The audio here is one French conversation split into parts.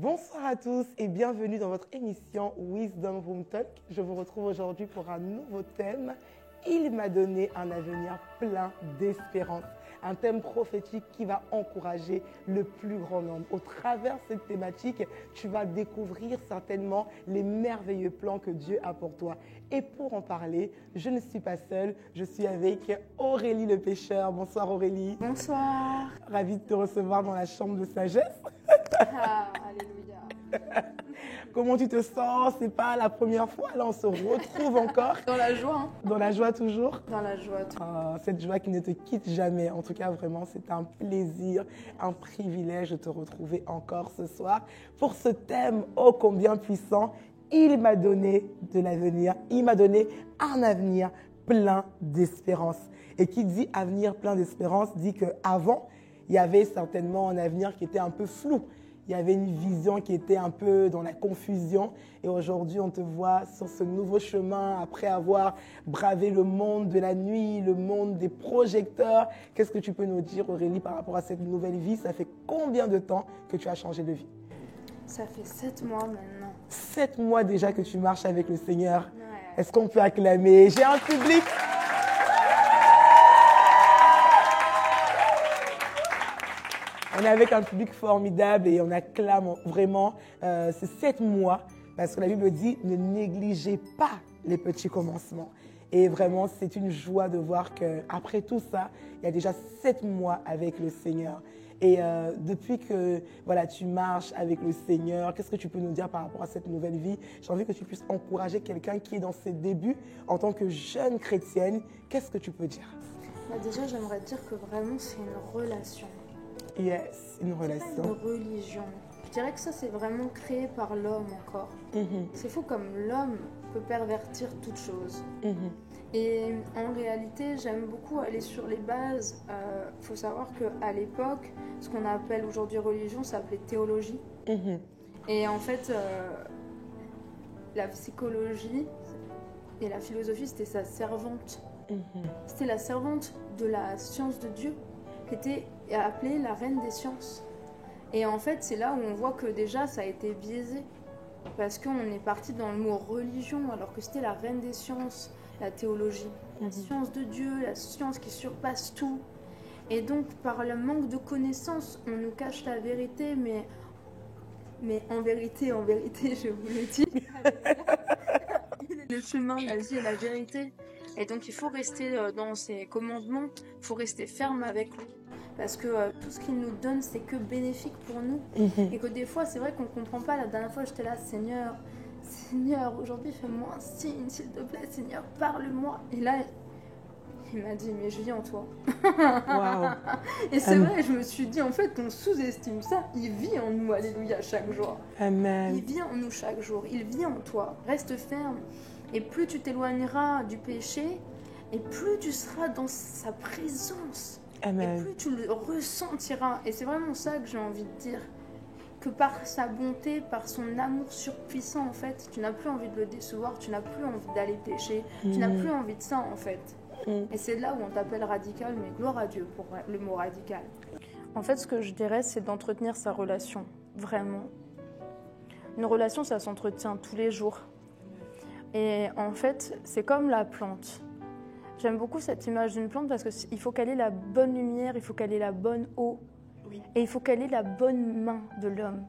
Bonsoir à tous et bienvenue dans votre émission Wisdom Room Talk. Je vous retrouve aujourd'hui pour un nouveau thème. Il m'a donné un avenir plein d'espérance. Un thème prophétique qui va encourager le plus grand nombre. Au travers de cette thématique, tu vas découvrir certainement les merveilleux plans que Dieu a pour toi. Et pour en parler, je ne suis pas seule, je suis avec Aurélie le Pécheur. Bonsoir Aurélie. Bonsoir. Ravie de te recevoir dans la chambre de sagesse. Ah, alléluia. Comment tu te sens? C'est pas la première fois, là on se retrouve encore. Dans la joie. Hein. Dans la joie toujours? Dans la joie. Cette joie qui ne te quitte jamais. En tout cas, vraiment, c'est un plaisir, un privilège de te retrouver encore ce soir pour ce thème ô combien puissant. Il m'a donné de l'avenir. Il m'a donné un avenir plein d'espérance. Et qui dit avenir plein d'espérance dit qu'avant, il y avait certainement un avenir qui était un peu flou. Il y avait une vision qui était un peu dans la confusion. Et aujourd'hui, on te voit sur ce nouveau chemin après avoir bravé le monde de la nuit, le monde des projecteurs. Qu'est-ce que tu peux nous dire, Aurélie, par rapport à cette nouvelle vie? Ça fait combien de temps que tu as changé de vie? Ça fait 7 mois maintenant. 7 mois déjà que tu marches avec le Seigneur. Ouais. Est-ce qu'on peut acclamer? J'ai un public. On est avec un public formidable et on acclame vraiment ces 7 mois parce que la Bible dit ne négligez pas les petits commencements. Et vraiment, c'est une joie de voir qu'après tout ça, il y a déjà 7 mois avec le Seigneur. Et depuis que voilà, tu marches avec le Seigneur, qu'est-ce que tu peux nous dire par rapport à cette nouvelle vie? J'ai envie que tu puisses encourager quelqu'un qui est dans ses débuts en tant que jeune chrétienne. Qu'est-ce que tu peux dire? Déjà, j'aimerais dire que vraiment, c'est une relation. Yes, une relation. C'est pas une religion. Je dirais que ça, c'est vraiment créé par l'homme encore. C'est fou comme l'homme peut pervertir toute chose. Et en réalité, j'aime beaucoup aller sur les bases. Faut savoir qu'à l'époque, ce qu'on appelle aujourd'hui religion, ça s'appelait théologie. Et en fait, la psychologie et la philosophie, c'était sa servante. C'était la servante de la science de Dieu, qui était appelée la reine des sciences. Et en fait, c'est là où on voit que déjà, ça a été biaisé. Parce qu'on est parti dans le mot religion, alors que c'était la reine des sciences, la théologie. La science de Dieu, la science qui surpasse tout. Et donc, par le manque de connaissances, on nous cache la vérité, mais en vérité, je vous le dis, le chemin, la vie et la vérité. Et donc, il faut rester dans ses commandements, il faut rester ferme avec lui. Parce que tout ce qu'il nous donne, c'est que bénéfique pour nous. Et que des fois, c'est vrai qu'on ne comprend pas. La dernière fois, j'étais là, Seigneur, aujourd'hui, fais-moi un signe, s'il te plaît, Seigneur, parle-moi. Et là, il m'a dit, mais je vis en toi. Wow. Et c'est vrai, je me suis dit, en fait, on sous-estime ça. Il vit en nous, alléluia, chaque jour. Amen. Il vit en nous chaque jour. Il vit en toi. Reste ferme. Et plus tu t'éloigneras du péché, et plus tu seras dans sa présence. Amen. Et plus tu le ressentiras. Et c'est vraiment ça que j'ai envie de dire. Que par sa bonté, par son amour surpuissant, en fait, tu n'as plus envie de le décevoir, tu n'as plus envie d'aller pécher, tu n'as plus envie de ça, en fait. Et c'est là où on t'appelle radical, mais gloire à Dieu pour le mot radical. En fait, ce que je dirais, c'est d'entretenir sa relation, vraiment. Une relation, ça s'entretient tous les jours. Et en fait, c'est comme la plante. J'aime beaucoup cette image d'une plante parce qu'il faut qu'elle ait la bonne lumière, il faut qu'elle ait la bonne eau, et il faut qu'elle ait la bonne main de l'homme.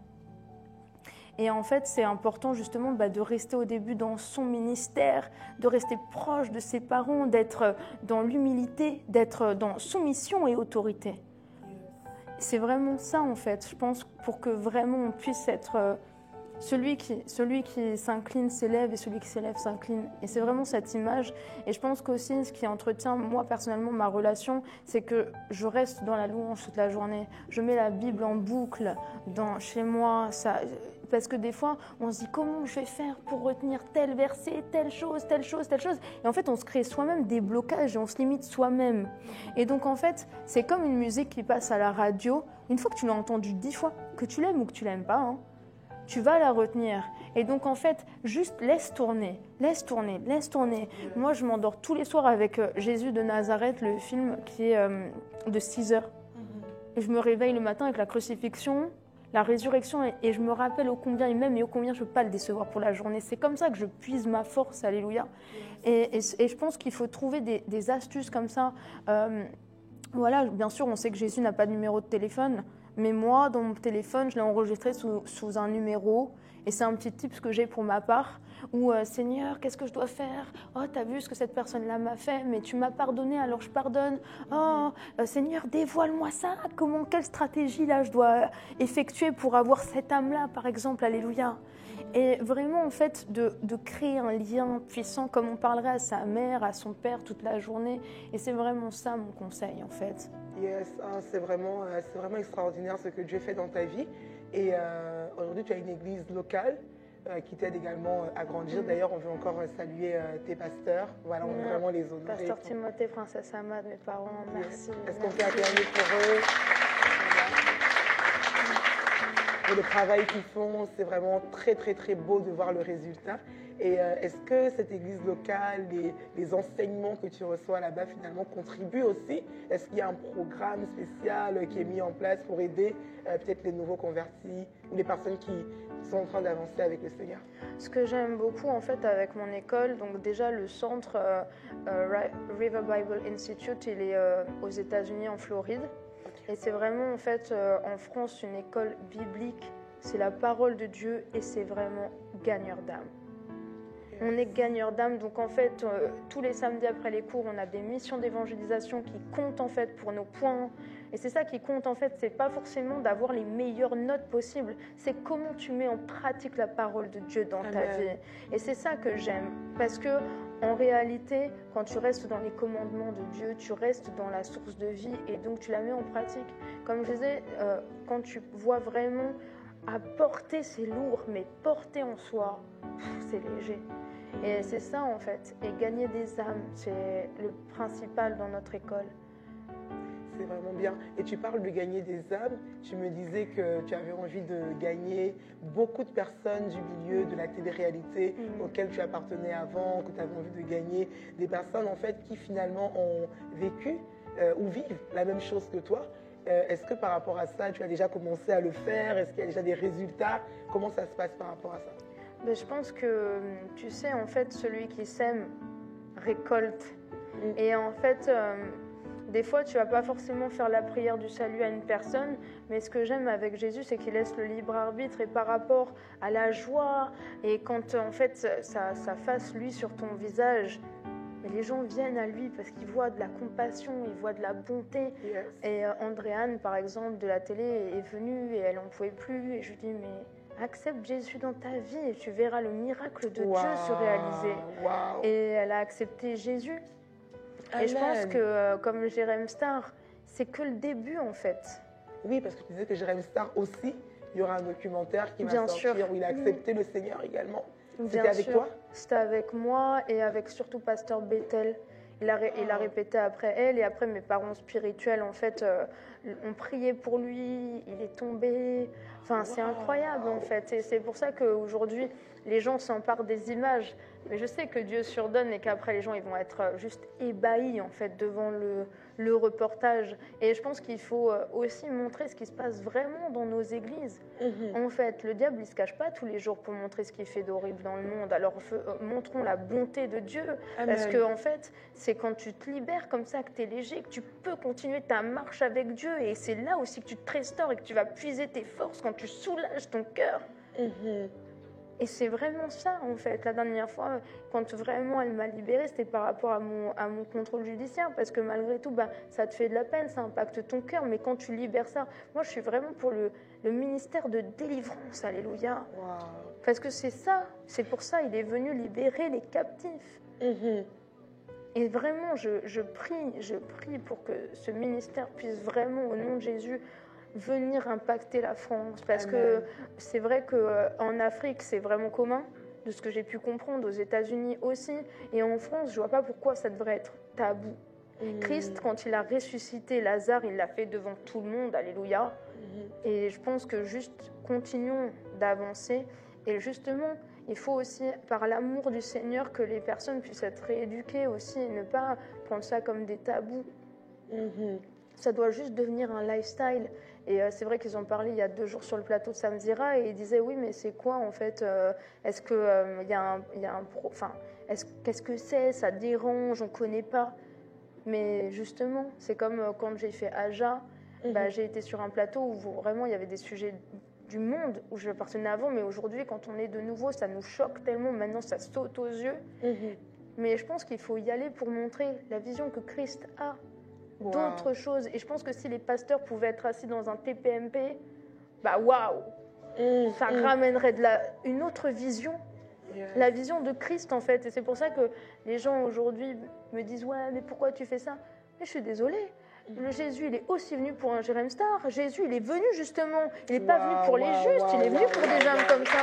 Et en fait, c'est important justement de rester au début dans son ministère, de rester proche de ses parents, d'être dans l'humilité, d'être dans soumission et autorité. C'est vraiment ça en fait, je pense, pour que vraiment on puisse être... Celui qui s'incline s'élève et celui qui s'élève s'incline. Et c'est vraiment cette image. Et je pense qu'aussi, ce qui entretient, moi, personnellement, ma relation, c'est que je reste dans la louange toute la journée. Je mets la Bible en boucle chez moi. Parce que des fois, on se dit comment je vais faire pour retenir tel verset, telle chose. Et en fait, on se crée soi-même des blocages et on se limite soi-même. Et donc, en fait, c'est comme une musique qui passe à la radio. Une fois que tu l'as entendue 10 fois, que tu l'aimes ou que tu l'aimes pas, tu vas la retenir. Et donc, en fait, juste laisse tourner. Moi, je m'endors tous les soirs avec Jésus de Nazareth, le film qui est de 6 heures. Et je me réveille le matin avec la crucifixion, la résurrection, et je me rappelle ô combien il m'aime et ô combien je ne veux pas le décevoir pour la journée. C'est comme ça que je puise ma force, alléluia. Et je pense qu'il faut trouver des astuces comme ça. Voilà, bien sûr, on sait que Jésus n'a pas de numéro de téléphone, mais moi, dans mon téléphone, je l'ai enregistré sous un numéro, et c'est un petit tip que j'ai pour ma part, où Seigneur, qu'est-ce que je dois faire? Oh, t'as vu ce que cette personne-là m'a fait, mais tu m'as pardonné, alors je pardonne. Oh, Seigneur, dévoile-moi ça. Quelle stratégie là je dois effectuer pour avoir cette âme-là, par exemple, alléluia. Et vraiment, en fait, de créer un lien puissant, comme on parlerait à sa mère, à son père toute la journée. Et c'est vraiment ça mon conseil, en fait. Yes, c'est vraiment extraordinaire ce que Dieu fait dans ta vie. Et aujourd'hui, tu as une église locale qui t'aide également à grandir. D'ailleurs, on veut encore saluer tes pasteurs. Voilà, on veut vraiment les honorer. Pasteur Timothée, Princesse Amad, mes parents, merci. Est-ce qu'on peut acclamer pour eux? Pour le travail qu'ils font, c'est vraiment très, très, très beau de voir le résultat. Et est-ce que cette église locale, les enseignements que tu reçois là-bas, finalement, contribuent aussi? Est-ce qu'il y a un programme spécial qui est mis en place pour aider peut-être les nouveaux convertis ou les personnes qui sont en train d'avancer avec le Seigneur? Ce que j'aime beaucoup, en fait, avec mon école, donc déjà le centre River Bible Institute, il est aux États-Unis, en Floride. Et c'est vraiment, en fait, en France, une école biblique. C'est la parole de Dieu et c'est vraiment gagneur d'âme. On est gagneur d'âme, donc en fait, tous les samedis après les cours, on a des missions d'évangélisation qui comptent en fait pour nos points. Et c'est ça qui compte en fait, c'est pas forcément d'avoir les meilleures notes possibles, c'est comment tu mets en pratique la parole de Dieu dans ta vie. Et c'est ça que j'aime, parce que en réalité, quand tu restes dans les commandements de Dieu, tu restes dans la source de vie et donc tu la mets en pratique. Comme je disais, quand tu vois vraiment à porter, c'est lourd, mais porter en soi, c'est léger. Et c'est ça en fait. Et gagner des âmes, c'est le principal dans notre école. C'est vraiment bien. Et tu parles de gagner des âmes. Tu me disais que tu avais envie de gagner beaucoup de personnes du milieu de la télé-réalité auquel tu appartenais avant, que tu avais envie de gagner des personnes en fait qui finalement ont vécu ou vivent la même chose que toi. Est-ce que par rapport à ça, tu as déjà commencé à le faire? Est-ce qu'il y a déjà des résultats? Comment ça se passe par rapport à ça? Ben, je pense que, tu sais, en fait, celui qui sème récolte. Et en fait, des fois, tu vas pas forcément faire la prière du salut à une personne, mais ce que j'aime avec Jésus, c'est qu'il laisse le libre arbitre. Et par rapport à la joie, et quand en fait, ça fasse lui sur ton visage, et les gens viennent à lui parce qu'ils voient de la compassion, ils voient de la bonté. Yes. Et Andréane, par exemple, de la télé, est venue et elle n'en pouvait plus. Et je lui dis, mais accepte Jésus dans ta vie et tu verras le miracle de Dieu se réaliser. Et elle a accepté Jésus. Amen. Et je pense que, comme Jérém Star, c'est que le début en fait. Oui, parce que tu disais que Jérém Star aussi, il y aura un documentaire qui va sortir où il a accepté le Seigneur également. C'était avec toi? C'était avec moi et avec surtout Pasteur Bethel. Il a répété après elle et après mes parents spirituels en fait ont prié pour lui, il est tombé. Enfin, c'est incroyable en fait et c'est pour ça qu'aujourd'hui les gens s'emparent des images. Mais je sais que Dieu surdonne et qu'après les gens ils vont être juste ébahis en fait devant le reportage. Et je pense qu'il faut aussi montrer ce qui se passe vraiment dans nos églises. En fait, le diable il se cache pas tous les jours pour montrer ce qu'il fait d'horrible dans le monde. Alors montrons la bonté de Dieu. Amen. Parce que en fait, c'est quand tu te libères comme ça que tu es léger, que tu peux continuer ta marche avec Dieu. Et c'est là aussi que tu te restaures et que tu vas puiser tes forces quand tu soulages ton cœur. Et c'est vraiment ça, en fait. La dernière fois, quand vraiment elle m'a libérée, c'était par rapport à mon contrôle judiciaire. Parce que malgré tout, ça te fait de la peine, ça impacte ton cœur. Mais quand tu libères ça, moi, je suis vraiment pour le ministère de délivrance. Alléluia. Wow. Parce que c'est ça. C'est pour ça il est venu libérer les captifs. Et vraiment, je prie pour que ce ministère puisse vraiment, au nom de Jésus, venir impacter la France. Parce que c'est vrai qu'en Afrique, c'est vraiment commun, de ce que j'ai pu comprendre, aux États-Unis aussi. Et en France, je ne vois pas pourquoi ça devrait être tabou. Christ, quand il a ressuscité Lazare, il l'a fait devant tout le monde, alléluia. Et je pense que juste continuons d'avancer. Et justement, il faut aussi, par l'amour du Seigneur, que les personnes puissent être rééduquées aussi et ne pas prendre ça comme des tabous. ça doit juste devenir un lifestyle. Et c'est vrai qu'ils ont parlé il y a 2 jours sur le plateau de Samzira et ils disaient oui, mais c'est quoi en fait est-ce que qu'est-ce que c'est? Ça dérange, on connaît pas. Mais justement, c'est comme quand j'ai fait Aja, j'ai été sur un plateau où vraiment il y avait des sujets du monde où je appartenais avant, mais aujourd'hui, quand on est de nouveau, ça nous choque tellement. Maintenant, ça saute aux yeux. Mais je pense qu'il faut y aller pour montrer la vision que Christ a d'autres choses. Et je pense que si les pasteurs pouvaient être assis dans un TPMP, bah waouh, ça ramènerait une autre vision, la vision de Christ en fait. Et c'est pour ça que les gens aujourd'hui me disent ouais, mais pourquoi tu fais ça? Mais je suis désolée. Le Jésus, il est aussi venu pour un Jérém Star. Jésus, il est venu justement. Il n'est pas venu pour les justes, il est venu pour des hommes comme ça.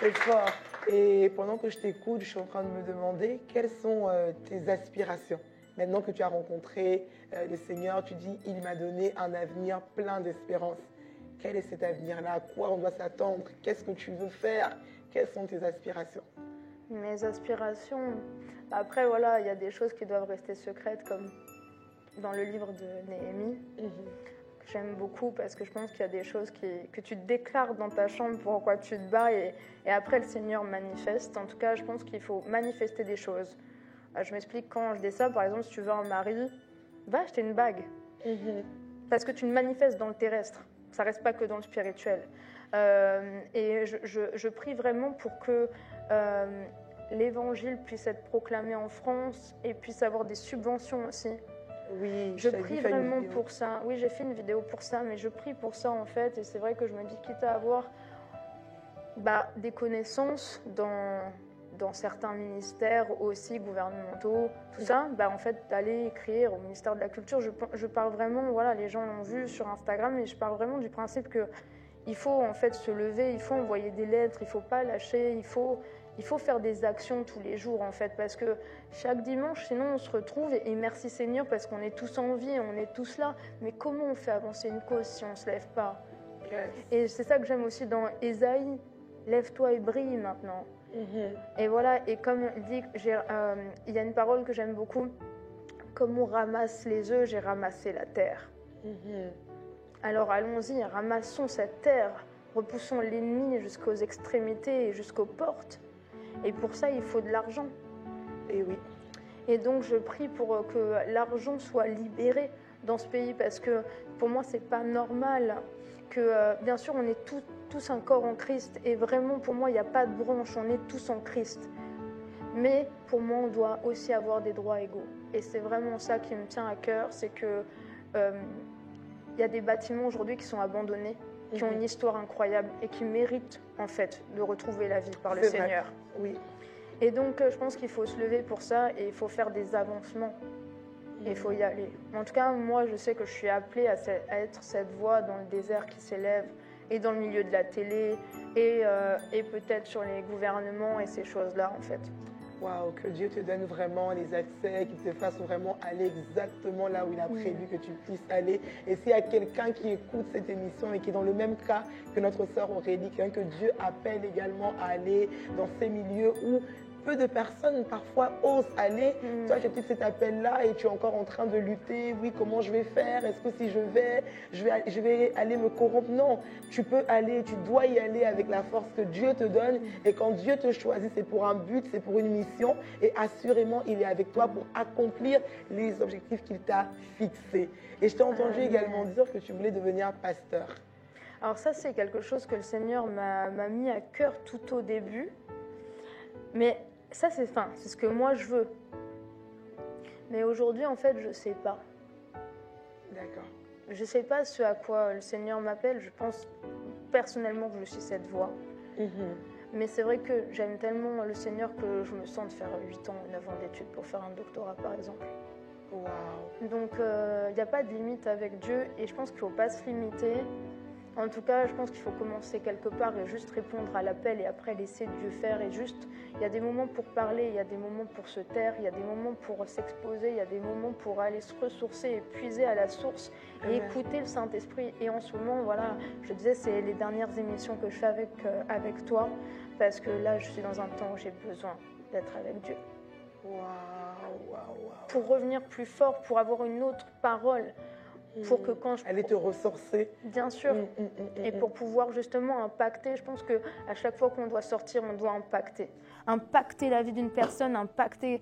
C'est fort. Et pendant que je t'écoute, je suis en train de me demander quelles sont tes aspirations. Maintenant que tu as rencontré le Seigneur, tu dis, il m'a donné un avenir plein d'espérance. Quel est cet avenir-là? À quoi on doit s'attendre? Qu'est-ce que tu veux faire? Quelles sont tes aspirations? Mes aspirations, après voilà, il y a des choses qui doivent rester secrètes comme dans le livre de Néhémie, que j'aime beaucoup parce que je pense qu'il y a des choses que tu déclares dans ta chambre pourquoi tu te bats et après le Seigneur manifeste. En tout cas, je pense qu'il faut manifester des choses. Je m'explique quand je dis ça, par exemple, si tu veux un mari, va acheter une bague. Parce que tu le manifestes dans le terrestre, ça reste pas que dans le spirituel. Et je prie vraiment pour que l'évangile puisse être proclamé en France et puisse avoir des subventions aussi. Oui, je prie vraiment pour ça. Oui, j'ai fait une vidéo pour ça, mais je prie pour ça en fait. Et c'est vrai que je me dis, quitte à avoir des connaissances dans certains ministères aussi gouvernementaux, tout ça, en fait, d'aller écrire au ministère de la Culture. Je parle vraiment, voilà, les gens l'ont vu sur Instagram, et je parle vraiment du principe que il faut en fait se lever, il faut envoyer des lettres, il ne faut pas lâcher, il faut faire des actions tous les jours en fait, parce que chaque dimanche, sinon on se retrouve et merci Seigneur parce qu'on est tous en vie, on est tous là, mais comment on fait avancer une cause si on ne se lève pas? Et c'est ça que j'aime aussi dans Ésaïe, lève-toi et brille maintenant. Et voilà, et comme il dit, il y a une parole que j'aime beaucoup, comme on ramasse les œufs, j'ai ramassé la terre. Alors allons-y, ramassons cette terre, repoussons l'ennemi jusqu'aux extrémités et jusqu'aux portes. Et pour ça, il faut de l'argent. Et oui. Et donc je prie pour que l'argent soit libéré dans ce pays, parce que pour moi, c'est pas normal que, bien sûr, on est tous un corps en Christ, et vraiment, pour moi, il n'y a pas de branche, on est tous en Christ. Mais pour moi, on doit aussi avoir des droits égaux. Et c'est vraiment ça qui me tient à cœur, c'est que il y a des bâtiments aujourd'hui qui sont abandonnés, qui ont une histoire incroyable et qui méritent en fait de retrouver la vie par le Seigneur. Oui. Et donc je pense qu'il faut se lever pour ça et il faut faire des avancements. Et il faut y aller. En tout cas, moi je sais que je suis appelée à être cette voix dans le désert qui s'élève, et dans le milieu de la télé et peut-être sur les gouvernements et ces choses-là en fait. Waouh, que Dieu te donne vraiment les accès, qu'il te fasse vraiment aller exactement là où il a prévu que tu puisses aller. Et s'il y a quelqu'un qui écoute cette émission et qui est dans le même cas que notre sœur Aurélie, quelqu'un que Dieu appelle également à aller dans ces milieux où peu de personnes parfois osent aller. Toi, j'ai peut-être cet appel-là et tu es encore en train de lutter. Oui, comment je vais faire? Est-ce que si je vais aller me corrompre? Non, tu peux aller, tu dois y aller avec la force que Dieu te donne. Et quand Dieu te choisit, c'est pour un but, c'est pour une mission. Et assurément, il est avec toi pour accomplir les objectifs qu'il t'a fixés. Et je t'ai entendu également dire que tu voulais devenir pasteur. Alors ça, c'est quelque chose que le Seigneur m'a mis à cœur tout au début. Mais ça, c'est ce que moi je veux. Mais aujourd'hui, en fait, je ne sais pas. D'accord. Je ne sais pas ce à quoi le Seigneur m'appelle. Je pense personnellement que je suis cette voix. Mais c'est vrai que j'aime tellement le Seigneur que je me sens de faire 8 ans ou 9 ans d'études pour faire un doctorat, par exemple. Wow. Donc, il n'y a pas de limite avec Dieu et je pense qu'il ne faut pas se limiter. En tout cas, je pense qu'il faut commencer quelque part et juste répondre à l'appel et après laisser Dieu faire. Et juste, il y a des moments pour parler, il y a des moments pour se taire, il y a des moments pour s'exposer, il y a des moments pour aller se ressourcer et puiser à la source et écouter le Saint-Esprit. Et en ce moment, voilà, je disais, c'est les dernières émissions que je fais avec toi parce que là, je suis dans un temps où j'ai besoin d'être avec Dieu. Waouh, waouh, waouh. pour revenir plus fort, pour avoir une autre parole, pour que quand je... Aller te ressourcer. Bien sûr. Et pour pouvoir justement impacter, je pense qu'à chaque fois qu'on doit sortir, on doit impacter. Impacter la vie d'une personne, impacter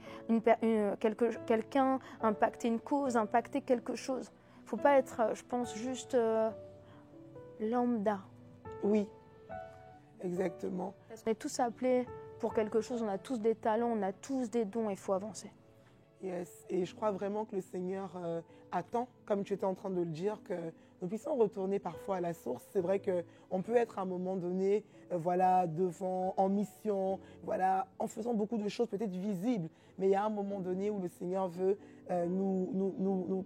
quelqu'un, impacter une cause, impacter quelque chose. Il ne faut pas être, je pense, juste lambda. Oui, exactement. On est tous appelés pour quelque chose, on a tous des talents, on a tous des dons, il faut avancer. Yes. Et je crois vraiment que le Seigneur attend, comme tu étais en train de le dire, que nous puissions retourner parfois à la source. C'est vrai qu'on peut être à un moment donné, devant, en mission, en faisant beaucoup de choses peut-être visibles. Mais il y a un moment donné où le Seigneur veut nous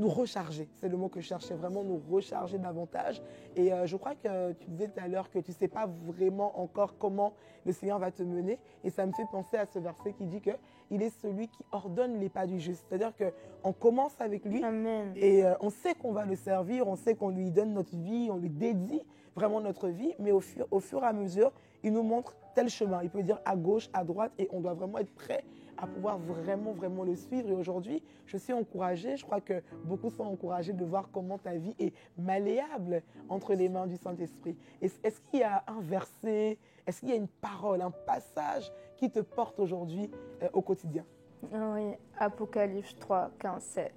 recharger. C'est le mot que je cherchais, vraiment nous recharger davantage. Et je crois que tu disais tout à l'heure que tu ne sais pas vraiment encore comment le Seigneur va te mener. Et ça me fait penser à ce verset qui dit qu'il est celui qui ordonne les pas du juste. C'est-à-dire qu'on commence avec lui. Amen. Et on sait qu'on va le servir, on sait qu'on lui donne notre vie, on lui dédie vraiment notre vie. Mais au fur et à mesure, il nous montre tel chemin. Il peut dire à gauche, à droite, et on doit vraiment être prêt à pouvoir vraiment le suivre. Et aujourd'hui, je suis encouragée, je crois que beaucoup sont encouragés de voir comment ta vie est malléable entre les mains du Saint-Esprit. Est-ce qu'il y a un verset, est-ce qu'il y a une parole, un passage qui te porte aujourd'hui au quotidien? Oui, Apocalypse 3, 15, 16.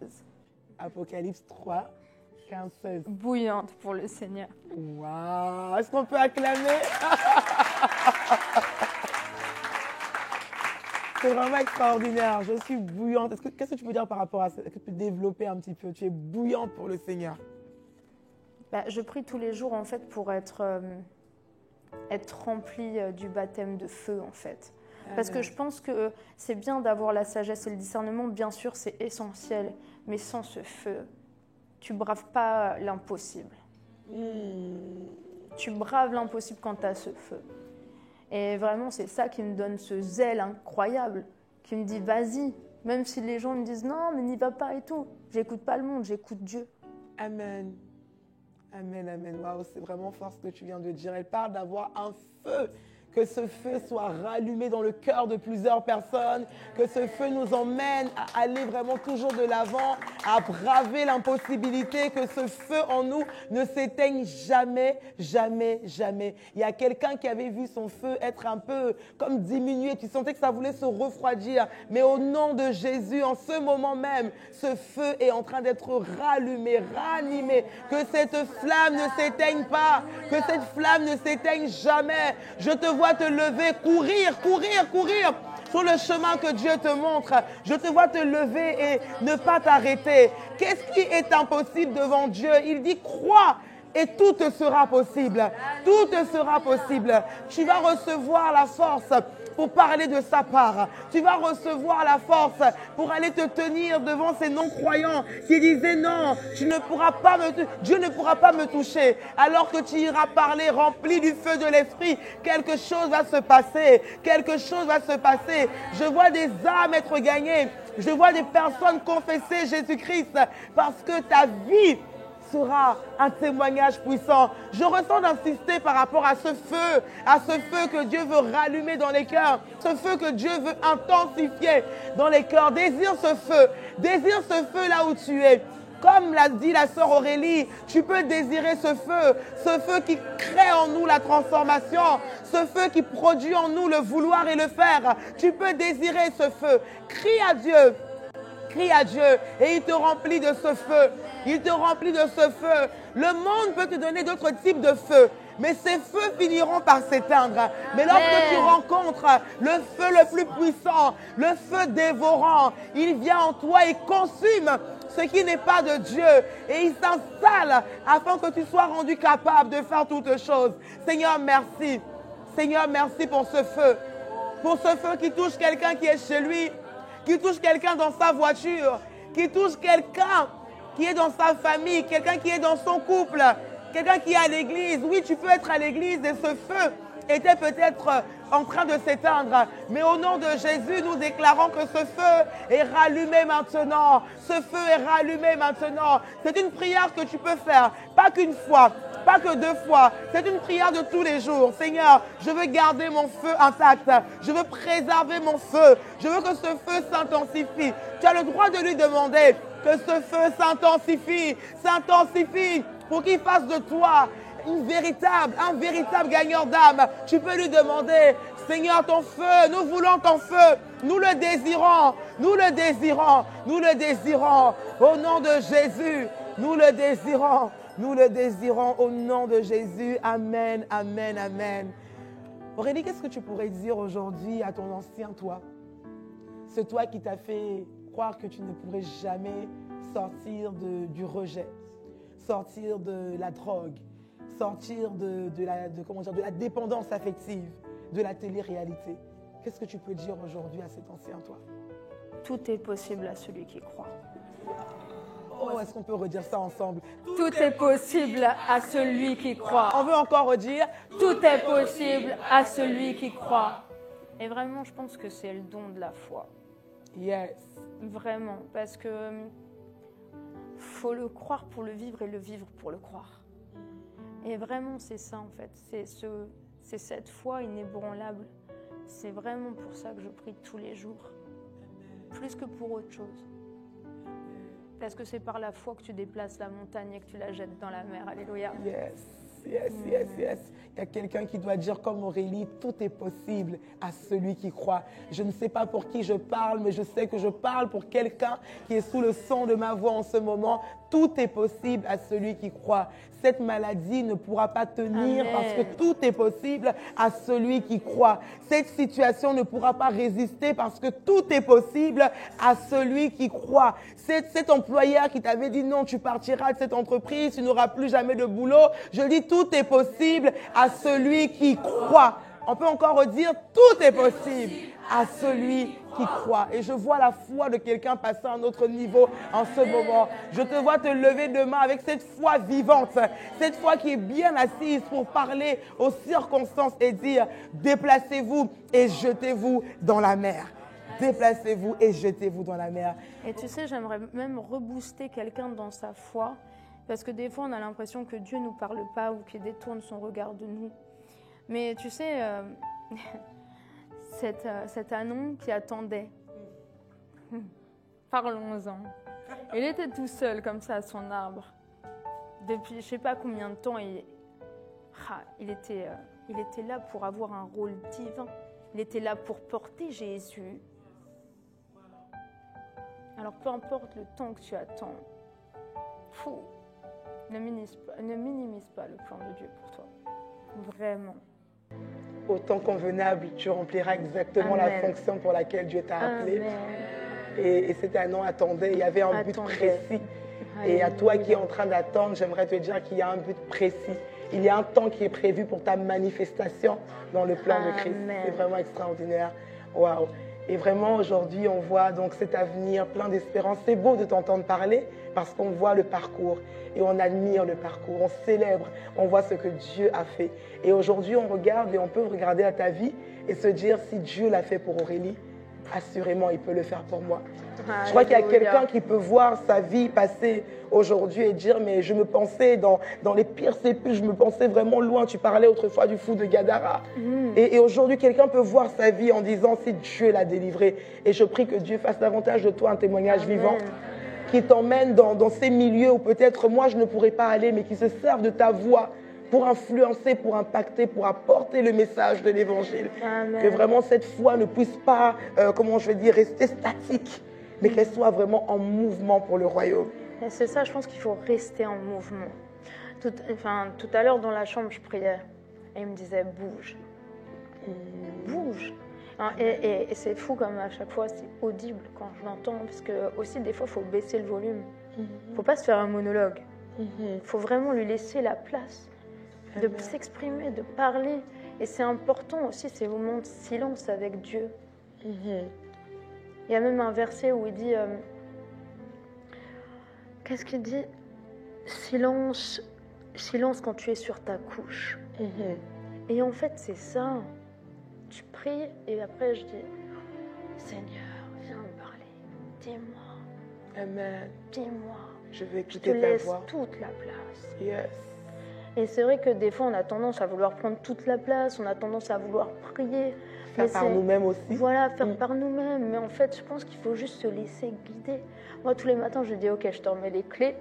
Apocalypse 3, 15, 16. Bouillante pour le Seigneur. Waouh! Est-ce qu'on peut acclamer? C'est vraiment extraordinaire. Je suis bouillante. Qu'est-ce que tu peux dire par rapport à ça? Est-ce que tu peux développer un petit peu? Tu es bouillante pour le Seigneur. Je prie tous les jours en fait pour être remplie du baptême de feu en fait. Parce que je pense que c'est bien d'avoir la sagesse et le discernement, bien sûr c'est essentiel, mais sans ce feu, tu braves pas l'impossible. Tu braves l'impossible quand tu as ce feu. Et vraiment, c'est ça qui me donne ce zèle incroyable, qui me dit vas-y, même si les gens me disent non, mais n'y va pas et tout. J'écoute pas le monde, j'écoute Dieu. Amen. Amen, amen. Waouh, c'est vraiment fort ce que tu viens de dire. Elle parle d'avoir un feu. Que ce feu soit rallumé dans le cœur de plusieurs personnes, que ce feu nous emmène à aller vraiment toujours de l'avant, à braver l'impossibilité, que ce feu en nous ne s'éteigne jamais, jamais, jamais. Il y a quelqu'un qui avait vu son feu être un peu comme diminué, tu sentais que ça voulait se refroidir, mais au nom de Jésus, en ce moment même, ce feu est en train d'être rallumé, ranimé, que cette flamme ne s'éteigne pas, que cette flamme ne s'éteigne jamais. Je te vois te lever, courir sur le chemin que Dieu te montre. Je te vois te lever et ne pas t'arrêter. Qu'est-ce qui est impossible devant Dieu? Il dit crois et tout te sera possible. Tout te sera possible. Tu vas recevoir la force pour parler de sa part. Tu vas recevoir la force pour aller te tenir devant ces non-croyants qui disaient non, Dieu ne pourra pas me toucher. Alors que tu iras parler rempli du feu de l'esprit, quelque chose va se passer. Quelque chose va se passer. Je vois des âmes être gagnées. Je vois des personnes confesser Jésus-Christ parce que ta vie sera un témoignage puissant. Je ressens d'insister par rapport à ce feu que Dieu veut rallumer dans les cœurs, ce feu que Dieu veut intensifier dans les cœurs. Désire ce feu là où tu es. Comme l'a dit la sœur Aurélie, tu peux désirer ce feu qui crée en nous la transformation, ce feu qui produit en nous le vouloir et le faire. Tu peux désirer ce feu. Crie à Dieu. Crie à Dieu et il te remplit de ce feu. Il te remplit de ce feu. Le monde peut te donner d'autres types de feux, mais ces feux finiront par s'éteindre. Mais lorsque tu rencontres le feu le plus puissant, le feu dévorant, il vient en toi et consume ce qui n'est pas de Dieu. Et il s'installe afin que tu sois rendu capable de faire toutes choses. Seigneur, merci. Seigneur, merci pour ce feu. Pour ce feu qui touche quelqu'un qui est chez lui, qui touche quelqu'un dans sa voiture, qui touche quelqu'un qui est dans sa famille, quelqu'un qui est dans son couple, quelqu'un qui est à l'église. Oui, tu peux être à l'église et ce feu était peut-être en train de s'éteindre. Mais au nom de Jésus, nous déclarons que ce feu est rallumé maintenant. Ce feu est rallumé maintenant. C'est une prière que tu peux faire, pas qu'une fois, pas que 2 fois. C'est une prière de tous les jours. Seigneur, je veux garder mon feu intact. Je veux préserver mon feu. Je veux que ce feu s'intensifie. Tu as le droit de lui demander que ce feu s'intensifie, pour qu'il fasse de toi un véritable gagneur d'âme. Tu peux lui demander, Seigneur, ton feu, nous voulons ton feu. Nous le désirons, nous le désirons, nous le désirons. Au nom de Jésus, nous le désirons. Nous le désirons au nom de Jésus. Amen, amen, amen. Aurélie, qu'est-ce que tu pourrais dire aujourd'hui à ton ancien toi? Ce toi qui t'a fait croire que tu ne pourrais jamais sortir du rejet, sortir de la drogue, sortir de la dépendance affective, de la télé-réalité. Qu'est-ce que tu peux dire aujourd'hui à cet ancien toi? Tout est possible à celui qui croit. Oh, est-ce qu'on peut redire ça ensemble? Tout est possible à celui qui croit. On veut encore redire? Tout est possible à celui qui croit. Et vraiment, je pense que c'est le don de la foi. Yes. Vraiment, parce que faut le croire pour le vivre et le vivre pour le croire. Et vraiment, c'est ça en fait. C'est cette foi inébranlable. C'est vraiment pour ça que je prie tous les jours. Plus que pour autre chose. Parce que c'est par la foi que tu déplaces la montagne et que tu la jettes dans la mer. Alléluia. Yes, yes, yes, yes. Il y a quelqu'un qui doit dire comme Aurélie, tout est possible à celui qui croit. Je ne sais pas pour qui je parle, mais je sais que je parle pour quelqu'un qui est sous le son de ma voix en ce moment. Tout est possible à celui qui croit. Cette maladie ne pourra pas tenir. Amen. Parce que tout est possible à celui qui croit. Cette situation ne pourra pas résister parce que tout est possible à celui qui croit. Cet employeur qui t'avait dit non, tu partiras de cette entreprise, tu n'auras plus jamais de boulot. Je dis tout est possible à celui qui croit. On peut encore redire tout est possible à celui qui croit. Et je vois la foi de quelqu'un passer à un autre niveau en ce moment. Je te vois te lever demain avec cette foi vivante, cette foi qui est bien assise pour parler aux circonstances et dire déplacez-vous et jetez-vous dans la mer. Déplacez-vous et jetez-vous dans la mer. Et tu sais, j'aimerais même rebooster quelqu'un dans sa foi, parce que des fois on a l'impression que Dieu ne nous parle pas ou qu'il détourne son regard de nous. Mais tu sais, cet anon qui attendait, parlons-en. Il était tout seul comme ça à son arbre. Depuis je ne sais pas combien de temps, il était là pour avoir un rôle divin. Il était là pour porter Jésus. Alors peu importe le temps que tu attends, ne minimise pas le plan de Dieu pour toi. Vraiment. Au temps convenable, tu rempliras exactement Amen. La fonction pour laquelle Dieu t'a appelé. Et cet anon attendait, il y avait un but précis. Et à toi qui es en train d'attendre, j'aimerais te dire qu'il y a un but précis. Il y a un temps qui est prévu pour ta manifestation dans le plan de Christ. C'est vraiment extraordinaire. Waouh! Et vraiment, aujourd'hui, on voit donc cet avenir plein d'espérance. C'est beau de t'entendre parler parce qu'on voit le parcours et on admire le parcours, on célèbre, on voit ce que Dieu a fait. Et aujourd'hui, on regarde et on peut regarder à ta vie et se dire si Dieu l'a fait pour Aurélie, assurément, il peut le faire pour moi. Je crois qu'il y a quelqu'un qui peut voir sa vie passer aujourd'hui et dire mais je me pensais dans les pires sépulcres, je me pensais vraiment loin. Tu parlais autrefois du fou de Gadara. Et aujourd'hui, quelqu'un peut voir sa vie en disant si Dieu l'a délivré. Et je prie que Dieu fasse davantage de toi un témoignage vivant qui t'emmène dans ces milieux où peut-être moi je ne pourrais pas aller, mais qui se servent de ta voix pour influencer, pour impacter, pour apporter le message de l'Évangile. Que vraiment cette foi ne puisse pas, rester statique, mais qu'elle soit vraiment en mouvement pour le royaume. Et c'est ça, je pense qu'il faut rester en mouvement. Tout à l'heure dans la chambre, je priais et il me disait bouge. Bouge. Et c'est fou comme à chaque fois, c'est audible quand je l'entends, parce que aussi des fois, il faut baisser le volume. Il ne faut pas se faire un monologue. Il faut vraiment lui laisser la place de s'exprimer, de parler. Et c'est important aussi ces moments de silence avec Dieu. Il y a même un verset où il dit, qu'est-ce qu'il dit? Silence quand tu es sur ta couche. Et en fait, c'est ça. Tu pries et après, je dis, Seigneur, viens me parler. Dis-moi. Amen. Dis-moi. Je veux Je te écouter ta laisse voix. toute la place. Yes. Et c'est vrai que des fois, on a tendance à vouloir prendre toute la place, on a tendance à vouloir prier. Faire par nous-mêmes aussi. Voilà, faire par nous-mêmes. Mais en fait, je pense qu'il faut juste se laisser guider. Moi, tous les matins, je dis, ok, je te remets les clés.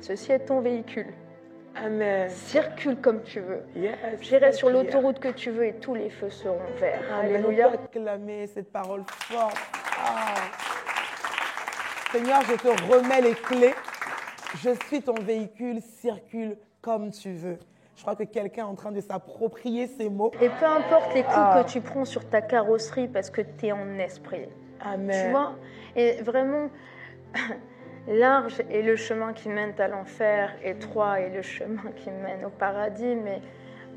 Ceci est ton véhicule. Amen. Circule comme tu veux. Yes. J'irai sur l'autoroute que tu veux et tous les feux seront verts. Amen. Alléluia. On peut acclamer cette parole forte. Ah. Seigneur, je te remets les clés. Je suis ton véhicule, circule comme tu veux. Je crois que quelqu'un est en train de s'approprier ces mots. Et peu importe les coups que tu prends sur ta carrosserie parce que tu es en esprit. Amen. Tu vois? Et vraiment, large est le chemin qui mène à l'enfer, étroit est le chemin qui mène au paradis. Mais